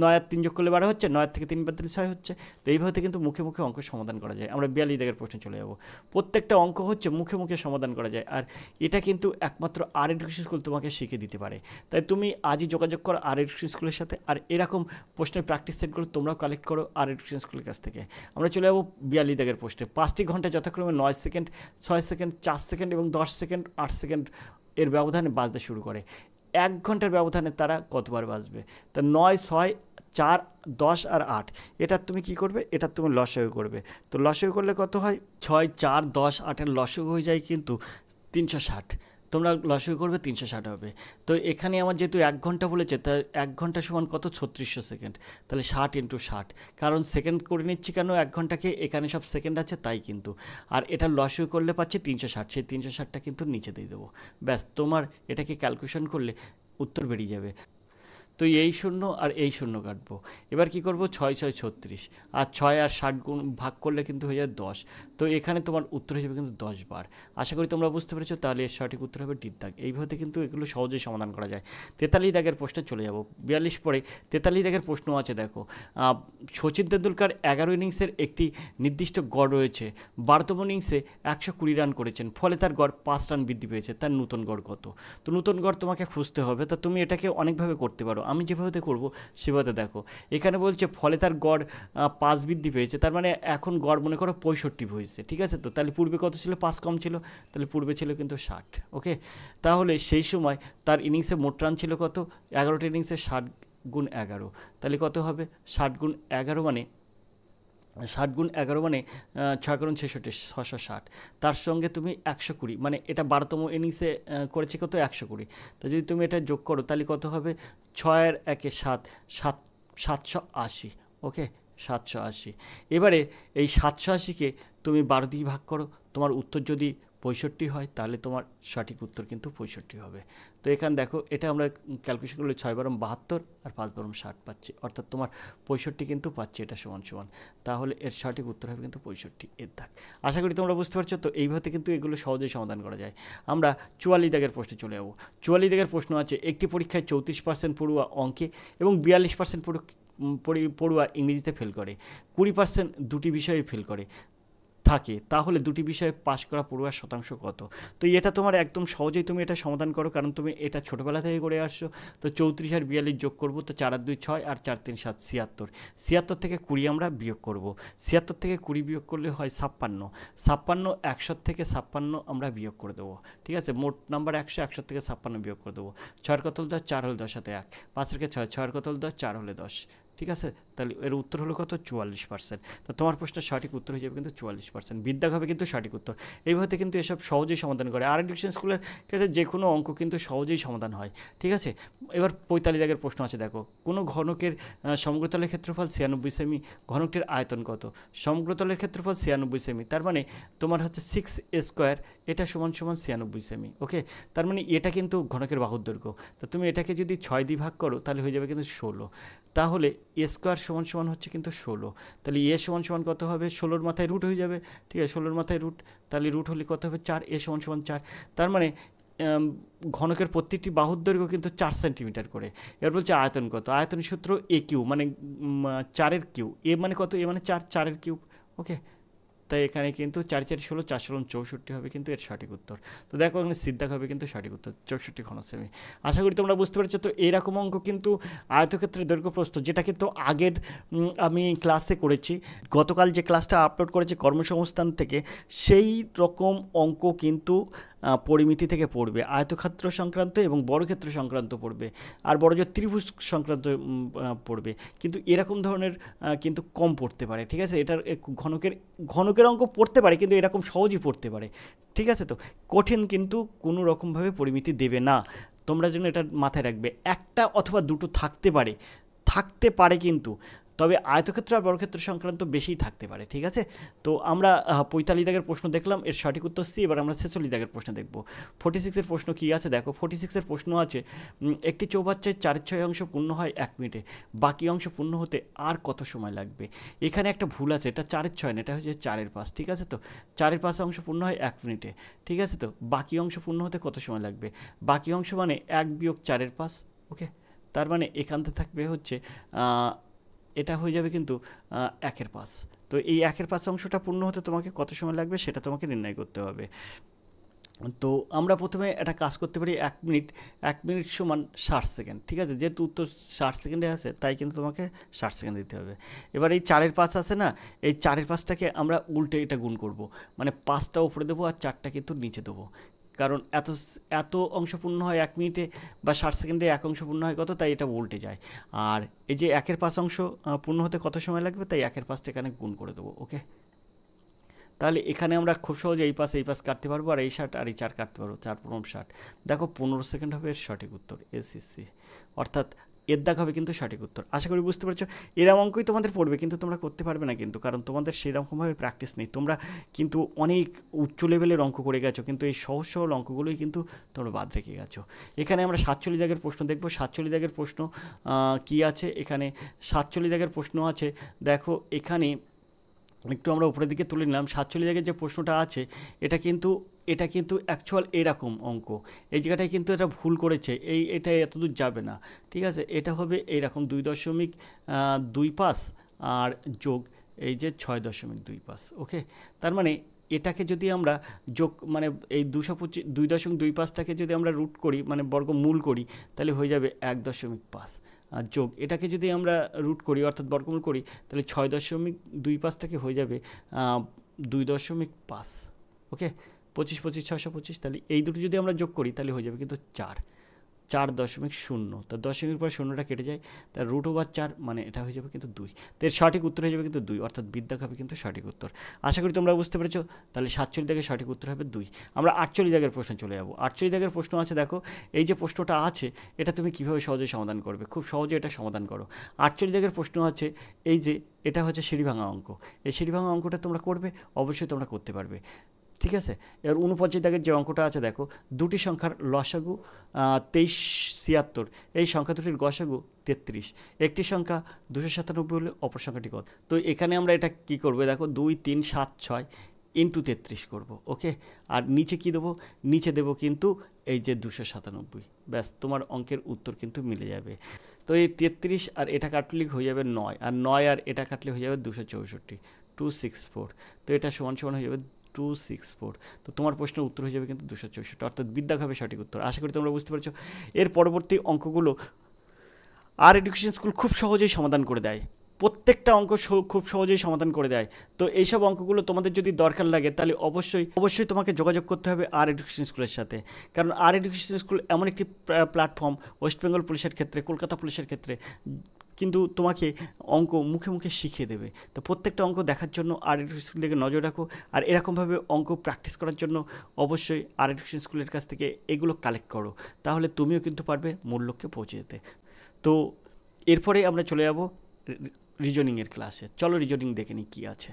9 আর 3 যোগ করলে 12 হচ্ছে, 9 থেকে 3 বাদ দিলে 6 হচ্ছে। তো এইভাবে কিন্তু মুখে মুখে অঙ্ক সমাধান করা যায়। আমরা 42 দাগের প্রশ্নে চলে যাব। প্রত্যেকটা অঙ্ক হচ্ছে মুখে মুখে সমাধান করা যায়, আর এটা কিন্তু একমাত্র আর এডুকেশন স্কুল তোমাকে শিখে দিতে পারে। তাই তুমি আজই যোগাযোগ করো আর এডুকেশন স্কুলের সাথে, আর এরকম প্রশ্নের প্র্যাকটিস সেটগুলো তোমরাও কালেক্ট করো আর এডুকেশন স্কুলের কাছ থেকে। আমরা চলে যাবো 42 দাগের প্রশ্নে। 5টি ঘন্টা যথাক্রমে 9 সেকেন্ড, 6 সেকেন্ড, 4 সেকেন্ড এবং 10 সেকেন্ড, 8 সেকেন্ড এর ব্যবধানে বাজতে শুরু করে। 1 ঘন্টার ব্যবধানে তারা কতবার বাজবে? তা 9, 6, 4, 10 আর 8, এটা তুমি কি করবে? এটা তুমি লসাগু করবে। তো লসাগু করলে কত হয়? 6, 4, 10, 8 লসাগু হয়ে যায় কিন্তু 360। তোমরা লসাগু করবে 360 হবে। তো এখানে আমার যেহেতু 1 ঘন্টা বলেছে, তাই 1 ঘন্টা সমান কত? 3600 সেকেন্ড। তাহলে 60 × 60, কারণ সেকেন্ড করে নিচ্ছি কেন 1 ঘন্টাকে, এখানে সব সেকেন্ড আছে তাই কিন্তু। আর এটা লসাগু করলে পাচ্ছি 360, সেই 360টা কিন্তু নিচে দিয়ে দেবো। ব্যাস, তোমার এটাকে ক্যালকুলেশন করলে উত্তর বেরিয়ে যাবে। তো এই শূন্য আর এই শূন্য কাটবো। এবার কি করব? 6, 6, 36, আর 6 আর 60 গুণ ভাগ করলে কিন্তু হয়ে যায় 10। তো এখানে তোমার উত্তর হিসেবে কিন্তু 10 বার। আশা করি তোমরা বুঝতে পেরেছো। তাহলে এর সঠিক উত্তর হবে ডির দাগ। এইভাবে কিন্তু এগুলো সহজেই সমাধান করা যায়। 43 দাগের প্রশ্নে চলে যাব। 42 পরে 43 দাগের প্রশ্ন আছে, দেখো। শচীন তেন্ডুলকার 11 ইনিংসের একটি নির্দিষ্ট গড় রয়েছে। 12তম ইনিংসে 120 রান করেছেন, ফলে তার গড় 5 রান বৃদ্ধি পেয়েছে। তার নতুন গড় কত? তো নতুন গড় তোমাকে খুঁজতে হবে। তা তুমি এটাকে অনেকভাবে করতে পারো, আমি যেভাবে করবো সেভাবে দেখো। এখানে বলছে ফলে তার গড় 5 বৃদ্ধি পেয়েছে, তার মানে এখন গড় মনে করো 65 হয়েছে, ঠিক আছে। তো তাহলে পূর্বে কত ছিল? 5 কম ছিল, তাহলে পূর্বে ছিল কিন্তু 60। ওকে, তাহলে সেই সময় তার ইনিংসে মোট রান ছিল কত? 11টি ইনিংসে 60 × 11, তাহলে কত হবে? 60 × 11 মানে 60 × 11 মানে 6 × 66, 660। তার সঙ্গে তুমি 120, মানে এটা 12তম ইনিংসে করেছে কত? 120। তো যদি তুমি এটা যোগ করো তাহলে কত হবে? 6 আর 1 7, 780। ওকে, 780। এবারে এই 780কে তুমি 12 দিয়ে ভাগ করো, তোমার উত্তর যদি 65 হয় তাহলে তোমার সঠিক উত্তর কিন্তু 65 হবে। তো এখানে দেখো, এটা আমরা ক্যালকুলেশন করলে 6 × 12 72 আর 5 × 12 60 পাচ্ছি, অর্থাৎ তোমার 65 কিন্তু পাচ্ছি, এটা সমান সমান। তাহলে এর সঠিক উত্তর হবে কিন্তু 65 এর দাগ। আশা করি তোমরা বুঝতে পারছো। তো এইভাবে কিন্তু এগুলো সহজেই সমাধান করা যায়। আমরা 44 দাগের প্রশ্নে চলে যাবো। 44 দাগের প্রশ্ন আছে, একটি পরীক্ষায় 34% পড়ুয়া অঙ্কে এবং 42% পড়ুয়া ইংরেজিতে ফেল করে, 20% দুটি বিষয়ে ফেল করে থাকে, তাহলে দুটি বিষয়ে পাশ করা পড়ুয়ার শতাংশ কত? তো এটা তোমার একদম সহজেই তুমি এটা সমাধান করো, কারণ তুমি এটা ছোটোবেলা থেকে করে আসছো। তো 34 আর 42 যোগ করবো, তো 4 আর 2 6 আর 4 3 7, 76। 76 থেকে 20 আমরা বিয়োগ করব। 76 থেকে 20 বিয়োগ করলে হয় 56। 56 100 থেকে 56 আমরা বিয়োগ করে দেবো, ঠিক আছে। মোট নাম্বার 100, 100 থেকে 56 বিয়োগ করে দেবো। 6 কত হল 10, 4 হলে 10 সাথে 1, 5 রেখে 6, 6 কত হল 10, 4 হলে 10, ঠিক আছে। তাহলে এর উত্তর হলো কত? 44%। তো তোমার প্রশ্নের সঠিক উত্তর হয়ে যাবে কিন্তু 44%। বিদ্যাগ হবে কিন্তু সঠিক উত্তর। এইভাবে কিন্তু এসব সহজেই সমাধান করে। আর এডুকেশন স্কুলের কাছে যে কোনো অঙ্ক কিন্তু সহজেই সমাধান হয়, ঠিক আছে। এবার 45 দাগের প্রশ্ন আছে, দেখো। কোনো ঘনকের সমগ্রতলের ক্ষেত্রফল 96 সেমি, ঘনকটির আয়তন কত? সমগ্রতলের ক্ষেত্রফল 96 সেমি, তার মানে তোমার হচ্ছে 6a², এটা সমান সমান 96 সেমি। ওকে, তার মানে এটা কিন্তু ঘনকের বাহুর দৈর্ঘ্য। তো তুমি এটাকে যদি 6 দিয়ে ভাগ করো তাহলে হয়ে যাবে কিন্তু 16। তাহলে a² সমান সমান হচ্ছে কিন্তু 16। তাহলে a সমান সমান কত হবে? 16-র মাথায় রুট হয়ে যাবে, ঠিক আছে। 16-র মাথায় রুট, তাহলে রুট হলে কত হবে? 4, a সমান সমান 4। তার মানে ঘনকের প্রত্যেকটি বাহুর দৈর্ঘ্য কিন্তু 4 সেন্টিমিটার করে। এবার বলছে আয়তন কত? আয়তনের সূত্র a³ মানে 4-এর কিউব। এ মানে কত? এ মানে 4, 4-এর কিউব। ওকে, তাই এখানে কিন্তু 4 4 16, 4 16 64 হবে কিন্তু এর সঠিক উত্তর। তো দেখো এখানে সিদ্ধাক হবে কিন্তু সঠিক উত্তর, 64 ঘন সেমি। আশা করি তোমরা বুঝতে পেরেছো। তো এইরকম অঙ্ক কিন্তু আয়তক্ষেত্রের দৈর্ঘ্য প্রস্থ, যেটা কিন্তু আগের আমি ক্লাসে করেছি, গতকাল যে ক্লাসটা আপলোড করেছি কর্মসংস্থান থেকে, সেই রকম অঙ্ক কিন্তু পরিমিতি থেকে পড়বে, আয়তক্ষেত্র সংক্রান্ত এবং বর্গক্ষেত্র সংক্রান্ত পড়বে, আর বড়জোর ত্রিভুজ সংক্রান্ত পড়বে, কিন্তু এরকম ধরনের কিন্তু কম পড়তে পারে। ঠিক আছে, এটার ঘনকের অঙ্ক পড়তে পারে, কিন্তু এরকম সহজই পড়তে পারে। ঠিক আছে, তো কঠিন কিন্তু কোনো রকমভাবে পরিমিতি দেবে না, তোমরা যেন এটা মাথায় রাখবে। একটা অথবা দুটো থাকতে পারে কিন্তু, তবে আয়তক্ষেত্র আর বর্গক্ষেত্র সংক্রান্ত বেশিই থাকতে পারে। ঠিক আছে, তো আমরা 45 দাগের প্রশ্ন দেখলাম, এর সঠিক উত্তর সি। এবার আমরা 46 দাগের প্রশ্ন দেখব। 46-এর প্রশ্ন কী আছে দেখো। 46-এর প্রশ্ন আছে, একটি চৌবাচ্চায় 4/6 অংশ পূর্ণ হয় 1 মিনিটে, বাকি অংশ পূর্ণ হতে আর কত সময় লাগবে? এখানে একটা ভুল আছে, এটা 4/6 না, এটা হচ্ছে 4/5। ঠিক আছে, তো 4/5 অংশ পূর্ণ হয় 1 মিনিটে। ঠিক আছে, তো বাকি অংশ পূর্ণ হতে কত সময় লাগবে? বাকি অংশ মানে 1 বিয়োগ 4/5। ওকে, তার মানে এখানতে থাকবে হচ্ছে এটা হয়ে যাবে কিন্তু 1/5। তো এই 1/5 অংশটা পূর্ণ হতে তোমাকে কত সময় লাগবে সেটা তোমাকে নির্ণয় করতে হবে। তো আমরা প্রথমে একটা কাজ করতে পারি, 1 মিনিট সমান 60 সেকেন্ড। ঠিক আছে, যেহেতু উত্তর 60 সেকেন্ডে আছে তাই কিন্তু তোমাকে 60 সেকেন্ড দিতে হবে। এবার এই 4/5 আছে না, এই 4/5টাকে আমরা উল্টে এটা গুণ করব, মানে 5টা উপরে দেবো আর 4টা কিন্তু নিচে দেবো, কারণ এত অংশ পূর্ণ হয় 1 মিনিটে বা 60 সেকেন্ডে 1 অংশ পূর্ণ হয় কত, তাই এটা উল্টে যায়। আর এই যে 1/5 অংশ পূর্ণ হতে কত সময় লাগবে, তাই 1/5টা এখানে গুণ করে দেবো। ওকে, তাহলে এখানে আমরা খুব সহজে এই পাশ কাটতে পারবো, আর এই 60 আর এই 4 কাটতে পারবো, 4×5 = 60। দেখো 15 সেকেন্ড হবে এর সঠিক উত্তর, এসিসি, অর্থাৎ এর দাগ হবে কিন্তু সঠিক উত্তর। আশা করি বুঝতে পারছো। এরকম অঙ্কই তোমাদের পড়বে, কিন্তু তোমরা করতে পারবে না কিন্তু, কারণ তোমাদের সেরকমভাবে প্র্যাকটিস নেই। তোমরা কিন্তু অনেক উচ্চ লেভেলের অঙ্ক করে গেছো, কিন্তু এই সহজ সরল অঙ্কগুলোই কিন্তু তোমরা বাদ রেখে গেছো। এখানে আমরা 47 দাগের প্রশ্ন দেখবো। 47 দাগের প্রশ্ন কী আছে এখানে? 47 দাগের প্রশ্ন আছে দেখো, এখানে একটু আমরা উপরের দিকে তুলে নিলাম। 47 দাগের যে প্রশ্নটা আছে এটা কিন্তু অ্যাকচুয়াল এরকম অঙ্ক, এই জায়গাটায় কিন্তু এটা ভুল করেছে, এটা এতদূর যাবে না। ঠিক আছে, এটা হবে এইরকম 2.25 আর যোগ এই যে 6.25। ওকে, তার মানে এটাকে যদি আমরা যোগ, মানে এই 2.25টাকে যদি আমরা রুট করি, মানে বর্গমূল করি, তাহলে হয়ে যাবে 1.5, আর যোগ এটাকে যদি আমরা রুট করি অর্থাৎ বর্গমূল করি, তাহলে 6.25টাকে হয়ে যাবে 2.5। ওকে, 25 25 625, তাহলে এই দুটো যদি আমরা যোগ করি তাহলে হয়ে যাবে কিন্তু 4.0। তো দশমিকের পর শূন্যটা কেটে যায়, তার √4, মানে এটা হয়ে যাবে কিন্তু 2। তো এর সঠিক উত্তর হয়ে যাবে কিন্তু 2, অর্থাৎ বিদ্যা হবে কিন্তু সঠিক উত্তর। আশা করি তোমরা বুঝতে পেরেছো। তাহলে 47 দাগের সঠিক উত্তর হবে 2। আমরা 48 দাগের প্রশ্ন চলে যাবো। 48 দাগের প্রশ্ন আছে দেখো, এই যে প্রশ্নটা আছে এটা তুমি কীভাবে সহজে সমাধান করবে, খুব সহজে এটা সমাধান করো। 48 দাগের প্রশ্ন আছে, এই যে এটা হচ্ছে সিঁড়ি ভাঙা অঙ্ক, এই সিঁড়ি ভাঙা অঙ্কটা তোমরা করবে, অবশ্যই তোমরা করতে পারবে। ঠিক আছে, এর 49 দাগের যে অঙ্কটা আছে দেখো, দুটি সংখ্যার লসাগু 2376, এই সংখ্যা দুটির গসাগু 33, একটি সংখ্যা 297 হলে অপর সংখ্যাটি কত? তো এখানে আমরা এটা কি করব দেখো, 2 3 7 6 × 33 করব। ওকে, আর নিচে কি দেবো? নিচে দেবো কিন্তু এই যে 297। ব্যাস, তোমার অঙ্কের উত্তর কিন্তু মিলে যাবে। তো এই 33 আর এটা কাটলে হয়ে যাবে 9, আর 9 আর এটা কাটলে হয়ে যাবে 264, 264। তো এটা সমান সমান হয়ে যাবে 264। তো তোমার প্রশ্নের উত্তর হয়ে যাবে কিন্তু 264, অর্থাৎ বিদ্যা হবে সঠিক উত্তর। আশা করি তোমরা বুঝতে পারছো। এর পরবর্তী অঙ্কগুলো আর এডুকেশন স্কুল খুব সহজেই সমাধান করে দেয়, প্রত্যেকটা অঙ্ক খুব সহজেই সমাধান করে দেয়। তো এইসব অঙ্কগুলো তোমাদের যদি দরকার লাগে তাহলে অবশ্যই তোমাকে যোগাযোগ করতে হবে আর এডুকেশন স্কুলের সাথে, কারণ আর এডুকেশন স্কুল এমন একটি প্ল্যাটফর্ম, ওয়েস্ট বেঙ্গল পুলিশের ক্ষেত্রে, কলকাতা পুলিশের ক্ষেত্রে কিন্তু তোমাকে অঙ্ক মুখে মুখে শিখিয়ে দেবে। তো প্রত্যেকটা অঙ্ক দেখার জন্য আর এডুকেশন স্কুল থেকে নজর রাখো, আর এরকমভাবে অঙ্ক প্র্যাকটিস করার জন্য অবশ্যই আর এডুকেশন স্কুলের কাছ থেকে এগুলো কালেক্ট করো, তাহলে তুমিও কিন্তু পারবে মূল লক্ষ্যে পৌঁছে যেতে। তো এরপরে আমরা চলে যাব রিজনিংয়ের ক্লাসে। চলো রিজনিং দেখে নিই কী আছে।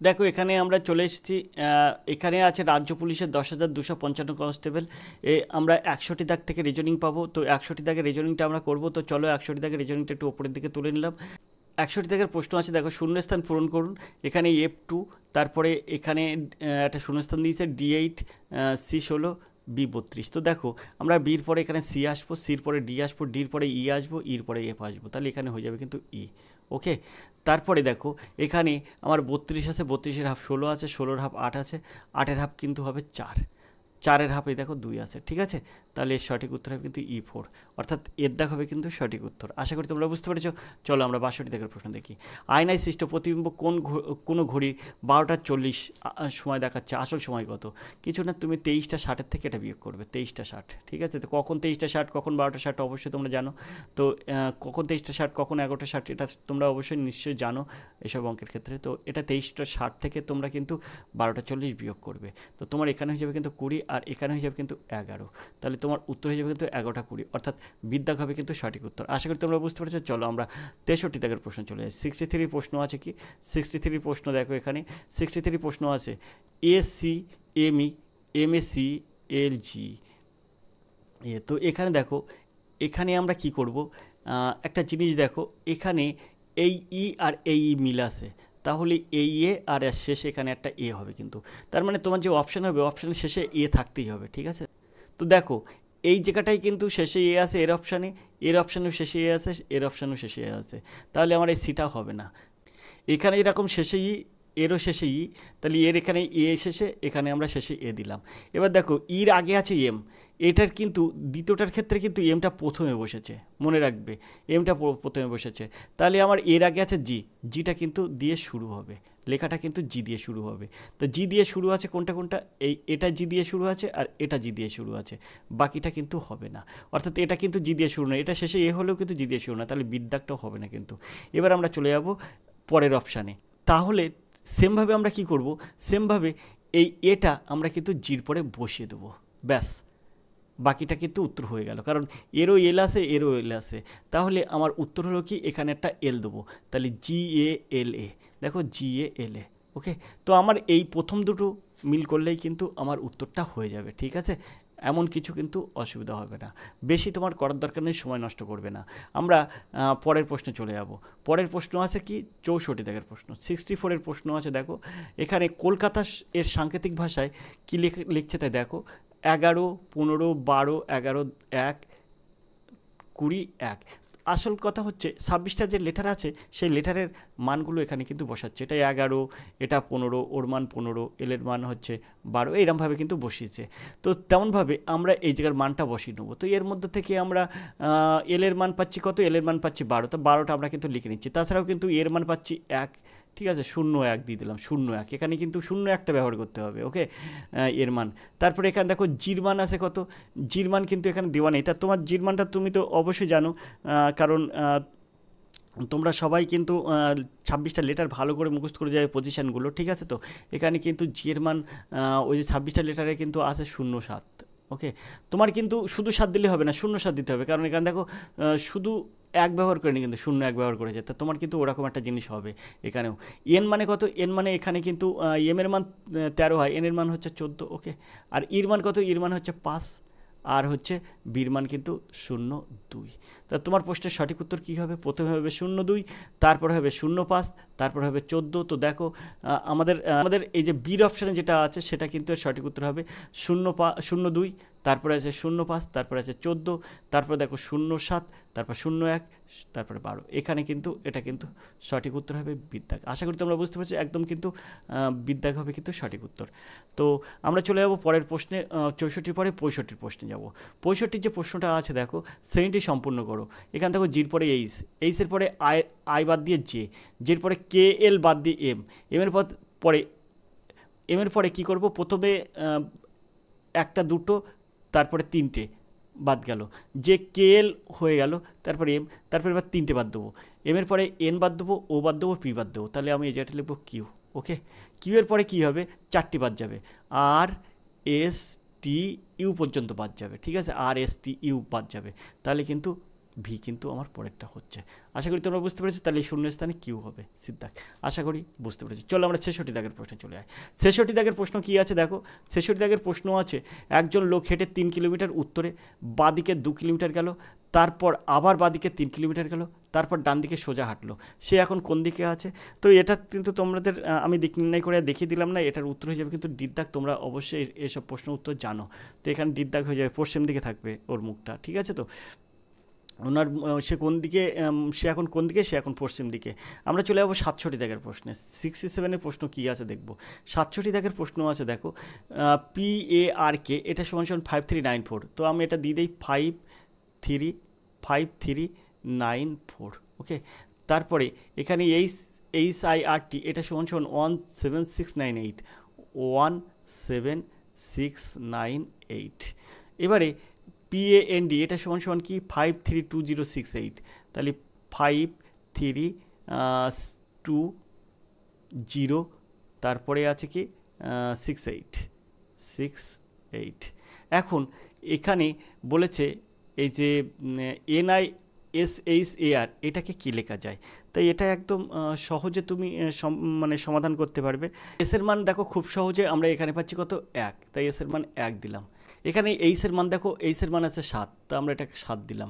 দেখো এখানে আমরা চলে এসেছি, এখানে আছে রাজ্য পুলিশের 10,255 কনস্টেবল। আমরা 61টি দাগ থেকে রিজনিং পাবো। তো 61টি দাগের রিজনিংটা আমরা করব। তো চলো 61টি দাগের রিজনিংটা একটু ওপরের দিকে তুলে নিলাম। 61টি দাগের প্রশ্ন আছে দেখো, শূন্যস্থান পূরণ করুন। এখানে F2, তারপরে এখানে একটা শূন্যস্থান দিয়েছে D8, C16, B32। তো দেখো আমরা বির পরে এখানে সি আসবো, সির পরে ডি আসবো, ডির পরে ই আসবো, ইর পরে এফ আসবো, তাহলে এখানে হয়ে যাবে কিন্তু ই। ওকে, তারপরে দেখো এখানে আমার 32 আছে, 32-এর হাফ 16 আছে, 16-এর হাফ 8 আছে, 8-এর হাফ কিন্তু হবে 4, 4-এর হাফে দেখো 2 আছে। ঠিক আছে, তাহলে এর সঠিক উত্তর হবে কিন্তু E4, অর্থাৎ এর দাগ হবে কিন্তু সঠিক উত্তর। আশা করি তোমরা বুঝতে পেরেছো। চলো আমরা 62 দাগের প্রশ্ন দেখি। আয়নায় সৃষ্ট প্রতিবিম্ব কোনো ঘড়ির 12:40 সময় দেখাচ্ছে, আসল সময় কত? কিছু না, তুমি 23:60 থেকে এটা বিয়োগ করবে, 23:60, ঠিক আছে? তো কখন 23:60 কখন 12:60 অবশ্যই তোমরা জানো। তো কখন 23:60 কখন 11:60 এটা তোমরা অবশ্যই নিশ্চয়ই জানো এসব অঙ্কের ক্ষেত্রে। তো এটা 23:60 থেকে তোমরা কিন্তু 12:40 বিয়োগ করবে। তো তোমার এখানে হয়ে যাবে কিন্তু 20 আর এখানে হয়ে যাবে কিন্তু 11, তাহলে তোমার উত্তর হয়ে যাবে কিন্তু 11:20, অর্থাৎ বিদ্যাক হবে কিন্তু সঠিক উত্তর। আশা করি তোমরা বুঝতে পেরেছো। চলো আমরা 63 দাগের প্রশ্ন চলে যাই। 63 প্রশ্ন আছে কি? 63 প্রশ্ন দেখো, এখানে 63 প্রশ্ন আছে এসি এমই এমএসি এলজি। তো এখানে দেখো, এখানে আমরা কি করব, একটা জিনিস দেখো, এখানে এই ই আর এই ই মিল আছে, তাহলে এই এ আর শেষে এখানে একটা এ হবে কিন্তু, তার মানে তোমার যে অপশান হবে অপশানের শেষে এ থাকতেই হবে, ঠিক আছে? তো দেখো এই জায়গাটাই কিন্তু শেষে এ আছে এর অপশানে, এর অপশানেও শেষে এ আছে, এর অপশানেও শেষে এ আছে, তাহলে আমার এই সিটা হবে না। এখানে এরকম শেষে ই, এরও শেষে ই, তাহলে এর এখানে এ শেষে, এখানে আমরা শেষে এ দিলাম। এবার দেখো ইর আগে আছে এম, এটার কিন্তু দ্বিতীয়টার ক্ষেত্রে কিন্তু এমটা প্রথমে বসেছে, মনে রাখবে এমটা প্রথমে বসেছে, তাহলে আমার এর আগে আছে জি, জিটা কিন্তু দিয়ে শুরু হবে, লেখাটা কিন্তু জি দিয়ে শুরু হবে। তো জি দিয়ে শুরু আছে কোনটা কোনটা, এটা জি দিয়ে শুরু আছে আর এটা জি দিয়ে শুরু আছে, বাকিটা কিন্তু হবে না, অর্থাৎ এটা কিন্তু জি দিয়ে শুরু না, এটা শেষে এ হলেও কিন্তু জি দিয়ে শুরু না, তাহলে বিদ্যাকটাও হবে না কিন্তু। এবার আমরা চলে যাব পরের অপশানে। তাহলে সেমভাবে আমরা কি করব, সেমভাবে এই এটা আমরা কিন্তু জির পরে বসিয়ে দেবো, ব্যাস বাকিটা কিন্তু উত্তর হয়ে গেল, কারণ এরও এল আছে এরও এল আছে, তাহলে আমার উত্তর হলো কি, এখানে একটা এল দেবো, তাহলে GALA, দেখো GALA, ওকে? তো আমার এই প্রথম দুটো মিল করলেই কিন্তু আমার উত্তরটা হয়ে যাবে, ঠিক আছে? এমন কিছু কিন্তু অসুবিধা হবে না, বেশি তোমার করার দরকার নেই, সময় নষ্ট করবে না। আমরা পরের প্রশ্নে চলে যাব। পরের প্রশ্ন আছে কি, 64 দাগের প্রশ্ন, 64 প্রশ্ন আছে। দেখো এখানে কলকাতা এর সাংকেতিক ভাষায় কী লিখছে তাই দেখো, 11, 15, 12, 11, 1, 20, 1। আসল কথা হচ্ছে 26টা যে লেটার আছে সেই লেটারের মানগুলো এখানে কিন্তু বসাচ্ছে, এটা 11, এটা 15, ওর মান 15, এলের মান হচ্ছে 12, এইরকমভাবে কিন্তু বসিয়েছে। তো তেমনভাবে আমরা এই জায়গার মানটা বসিয়ে নেবো। তো এর মধ্যে থেকে আমরা এলের মান পাচ্ছি কত, এলের মান পাচ্ছি 12, তো 12টা আমরা কিন্তু লিখে নিচ্ছি। তাছাড়াও কিন্তু এর মান পাচ্ছি 1, ঠিক আছে, 0, 1 দিয়ে দিলাম, 0, 1, এখানে কিন্তু 0, 1টা ব্যবহার করতে হবে, ওকে? এর মান। তারপরে এখানে দেখো জির মান আছে কত, জির মান কিন্তু এখানে দেওয়া নেই, তা তোমার জির মানটা তুমি তো অবশ্যই জানো, কারণ তোমরা সবাই কিন্তু 26টা লেটার ভালো করে মুখস্থ করে যাবে পজিশানগুলো, ঠিক আছে? তো এখানে কিন্তু জি এর মান ওই যে 26টা লেটারে কিন্তু আছে 0, 7, ওকে? তোমার কিন্তু শুধু 7 দিলে হবে না, 0, 7 দিতে হবে, কারণ এখানে দেখো শুধু 1 ব্যবহার করেনি কিন্তু 0, 1 ব্যবহার করেছে, তা তোমার কিন্তু ওরকম একটা জিনিস হবে এখানেও। এন মানে কত, এন মানে এখানে কিন্তু এম এর মান 13 হয়, এন এর মান হচ্ছে 14, ওকে? আর ইর মান কত, ইর মান হচ্ছে 5, আর হচ্ছে বির মান কিন্তু 0, 2। তা তোমার প্রশ্নের সঠিক উত্তর কী হবে, প্রথমে হবে 0, 2, তারপর হবে 0, 5, তারপর হবে 14। তো দেখো আমাদের এই যে বির অপশানে যেটা আছে সেটা কিন্তু এর সঠিক উত্তর হবে 0, 2, তারপরে আছে 0, 5, তারপরে আছে 14, তারপর দেখো 0, 7, তারপর 0, 1, তারপরে 12, এখানে কিন্তু এটা কিন্তু সঠিক উত্তর হবে বিদ্যাক। আশা করি তোমরা বুঝতে পারছো, একদম কিন্তু বিদ্যাক হবে কিন্তু সঠিক উত্তর। তো আমরা চলে যাব পরের প্রশ্নে, 64 পরে 65 প্রশ্নে যাব। 65 যে প্রশ্নটা আছে দেখো, শ্রেণীটি সম্পূর্ণ করো। এখান থেকে জির পরে এইসের পরে আই বাদ দিয়ে জের পরে KL বাদ দিয়ে এমের পরে এমের পরে কী করবো, প্রথমে একটা দুটো তারপরে 3টে বাদ গেল, যে KL হয়ে গেল, তারপরে এম, তারপরে এবার 3টে বাদ দেবো, এমের পরে এন বাদ দেবো, ও বাদ দেবো, পি বাদ দেবো, তাহলে আমি এই জায়গাটা লিখবো কিউ, ওকে? কিউ এর পরে কী হবে, 4টি বাদ যাবে, আর এস টি ইউ পর্যন্ত বাদ যাবে, ঠিক আছে? আর এস টি ইউ বাদ যাবে, তাহলে কিন্তু ভি কিন্তু আমার পরেরটা হচ্ছে। আশা করি তোমরা বুঝতে পেরেছো, তাহলে এই শূন্য স্থানে কিউ হবে সিদ্ধাক। আশা করি বুঝতে পেরেছো। চলো আমরা 66 দাগের প্রশ্নে চলে যাই। 66 দাগের প্রশ্ন কী আছে দেখো, 66 দাগের প্রশ্ন আছে, একজন লোক হেঁটে 3 কিলোমিটার উত্তরে বাদিকে 2 কিলোমিটার গেল, তারপর আবার বাদিকে 3 কিলোমিটার গেল, তারপর ডান দিকে সোজা হাঁটলো, সে এখন কোন দিকে আছে? তো এটা কিন্তু তোমাদের আমি দিক নির্ণয় করে দেখিয়ে দিলাম না, এটার উত্তর হয়ে যাবে কিন্তু ডিদ্দাগ। তোমরা অবশ্যই এসব প্রশ্ন উত্তর জানো, তো এখানে ডিদ্দাগ হয়ে যাবে, পশ্চিম দিকে থাকবে ওর মুখটা, ঠিক আছে? তো ওনার সে কোন দিকে, সে এখন কোন দিকে, সে এখন পশ্চিম দিকে। আমরা চলে যাবো 67 দাগের প্রশ্নে। 67-এর প্রশ্ন কী আছে দেখব। 67 দাগের প্রশ্ন আছে দেখো, PARK এটা সমান 5394। তো আমি এটা দিয়ে দিই 5394। ওকে, তারপরে এখানে HIRT এটা সমান 17698, 17698। এবারে PAND এটা সমান কি 532068, তাহলে 5320, তারপরে আছে কি 68। এখন এখানে বলেছে এই যে NISHAR এটাকে কি লেখা যায়, তাই এটা একদম সহজে তুমি মানে সমাধান করতে পারবে। এসের মান দেখো খুব সহজে আমরা এখানে পাচ্ছি কত 1, তাই এসের মান 1 দিলাম। এখানে এইসের মান দেখো, এইসের মান আছে 7, তো আমরা এটাকে 7 দিলাম।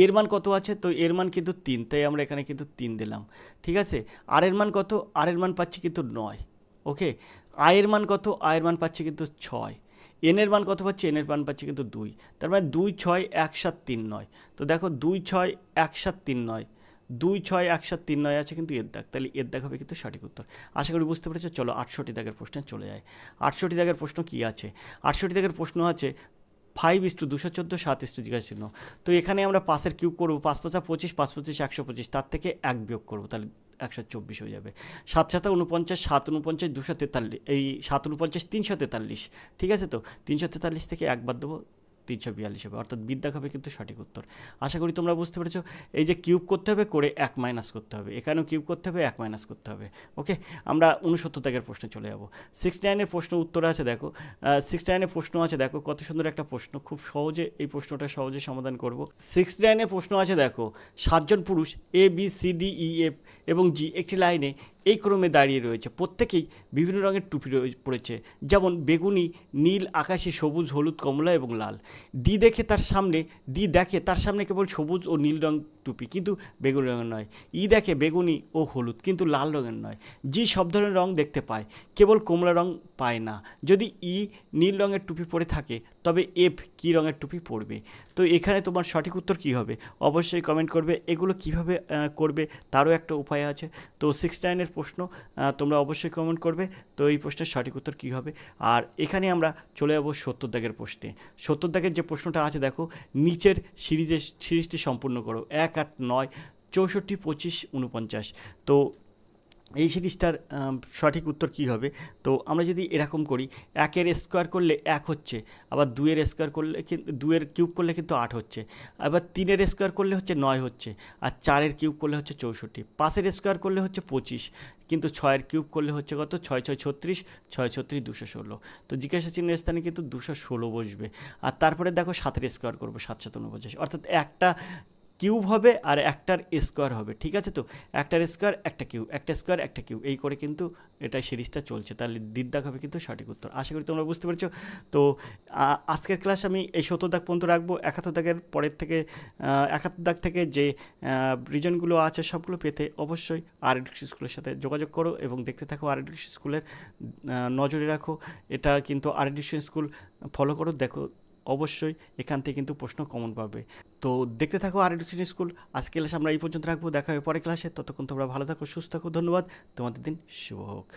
এর মান কত আছে, তো এর মান কিন্তু 3, তাই আমরা এখানে কিন্তু 3 দিলাম। ঠিক আছে, আর এর মান কত, আর এর মান পাচ্ছি কিন্তু 9। ওকে, আয়ের মান কত, আয়ের মান পাচ্ছি কিন্তু 6। এনের মান কত পাচ্ছি, এনের মান পাচ্ছি কিন্তু 2, তার মানে 2 6 1 7 3 9। তো দেখো 2 6 1 7 3 9, 2 6 1 7 3 9 আছে কিন্তু এর দাগ, তাহলে এর দাগ হবে কিন্তু সঠিক উত্তর। আশা করি বুঝতে পেরেছো। চলো 68 দাগের প্রশ্নে চলে যায়। 68 দাগের প্রশ্ন কি আছে, 68 দাগের প্রশ্ন আছে 5:214 7:জিজ্ঞাসা। তো এখানে আমরা পাশের কিউব করবো, 5 5 25, 5 25 125, তার থেকে 1 বিয়োগ করবো, তাহলে 124 হয়ে যাবে। 7 7 49, 7 49 243, এই 7 49 343। ঠিক আছে, তো 343 থেকে 1 বাদ দেবো, 342 হবে, অর্থাৎ বিদ্যাক হবে কিন্তু সঠিক উত্তর। আশা করি তোমরা বুঝতে পেরেছো। এই যে কিউব করতে হবে, করে 1 মাইনাস করতে হবে, এখানেও কিউব করতে হবে, 1 মাইনাস করতে হবে। ওকে, আমরা 69 দাগের প্রশ্নে চলে যাব। 69-এর প্রশ্ন উত্তর আছে দেখো, 69-এর প্রশ্ন আছে দেখো, কত সুন্দর একটা প্রশ্ন, খুব সহজে এই প্রশ্নটা সহজে সমাধান করব। 69-এর প্রশ্ন আছে দেখো, 7 জন পুরুষ ABCDEF এবং G একটি লাইনে এই ক্রমে দাঁড়িয়ে রয়েছে, প্রত্যেকেই বিভিন্ন রঙের টুপি পড়েছে, যেমন বেগুনি, নীল, আকাশি, সবুজ, হলুদ, কমলা এবং লাল। ডি দেখে তার সামনে কেবল সবুজ ও নীল রং টুপি, কিন্তু বেগুনি রঙের নয়। ই দেখে বেগুনি ও হলুদ, কিন্তু লাল রঙের নয়। জি সব ধরনের রং দেখতে পায়, কেবল কমলা রং পায় না। যদি ই নীল রঙের টুপি পরে থাকে, তবে এফ কী রঙের টুপি পরবে? তো এখানে তোমার সঠিক উত্তর কী হবে অবশ্যই কমেন্ট করবে। এগুলো কিভাবে করবে তারও একটা উপায় আছে। তো 69-এর প্রশ্ন তোমরা অবশ্যই কমেন্ট করবে। তো এই প্রশ্নের সঠিক উত্তর কী হবে। আর এখানে আমরা চলে যাবো 70 দাগের প্রশ্নে। 70 দাগের যে প্রশ্নটা আছে দেখো, নিচের সিরিজটি সম্পূর্ণ করো, 1 8 9 64 25 49। তো এই সিরিজটার সঠিক উত্তর কী হবে। তো আমরা যদি এরকম করি, 1-এর স্কোয়ার করলে 1 হচ্ছে, আবার 2-এর স্কোয়ার করলে কিন্তু 2-এর কিউব করলে কিন্তু 8 হচ্ছে, আবার 3-এর স্কোয়ার করলে হচ্ছে 9 হচ্ছে, আর 4-এর কিউব করলে হচ্ছে 64, 5-এর স্কোয়ার করলে হচ্ছে 25, কিন্তু 6-এর কিউব করলে হচ্ছে কত 6 6 36, 6 36 216। তো জিজ্ঞাসা চিহ্নের স্থানে কিন্তু 216 বসবে। আর তারপরে দেখো 7-এর স্কোয়ার করবো, 7 7 49, অর্থাৎ একটা কিউব হবে আর একটার স্কোয়ার হবে। ঠিক আছে, তো একটার স্কোয়ার একটা কিউব, একটা স্কোয়ার একটা কিউব, এই করে কিন্তু এটা সিরিজটা চলছে, তাহলে দিকদাগ হবে কিন্তু সঠিক উত্তর। আশা করি তোমরা বুঝতে পেরেছো। তো আজকের ক্লাস আমি এই 70 দাগ পর্যন্ত রাখবো। 71 দাগের পরের থেকে 71 দাগ থেকে যে রিজনগুলো আছে সবগুলো পেতে অবশ্যই আর এডুকেশন স্কুলের সাথে যোগাযোগ করো এবং দেখতে থাকো। আর এডুকেশন স্কুলের নজরে রাখো, এটা কিন্তু আর এডুকেশন স্কুল ফলো করো, দেখো অবশ্যই এখান থেকে কিন্তু প্রশ্ন কমন পাবে। তো দেখতে থাকো আর এডুকেশন স্কুল। আজকে ক্লাস আমরা এই পর্যন্ত রাখবো, দেখা হবে পরের ক্লাসে। ততক্ষণ তোমরা ভালো থাকো, সুস্থ থাকো। ধন্যবাদ, তোমাদের দিন শুভ হোক।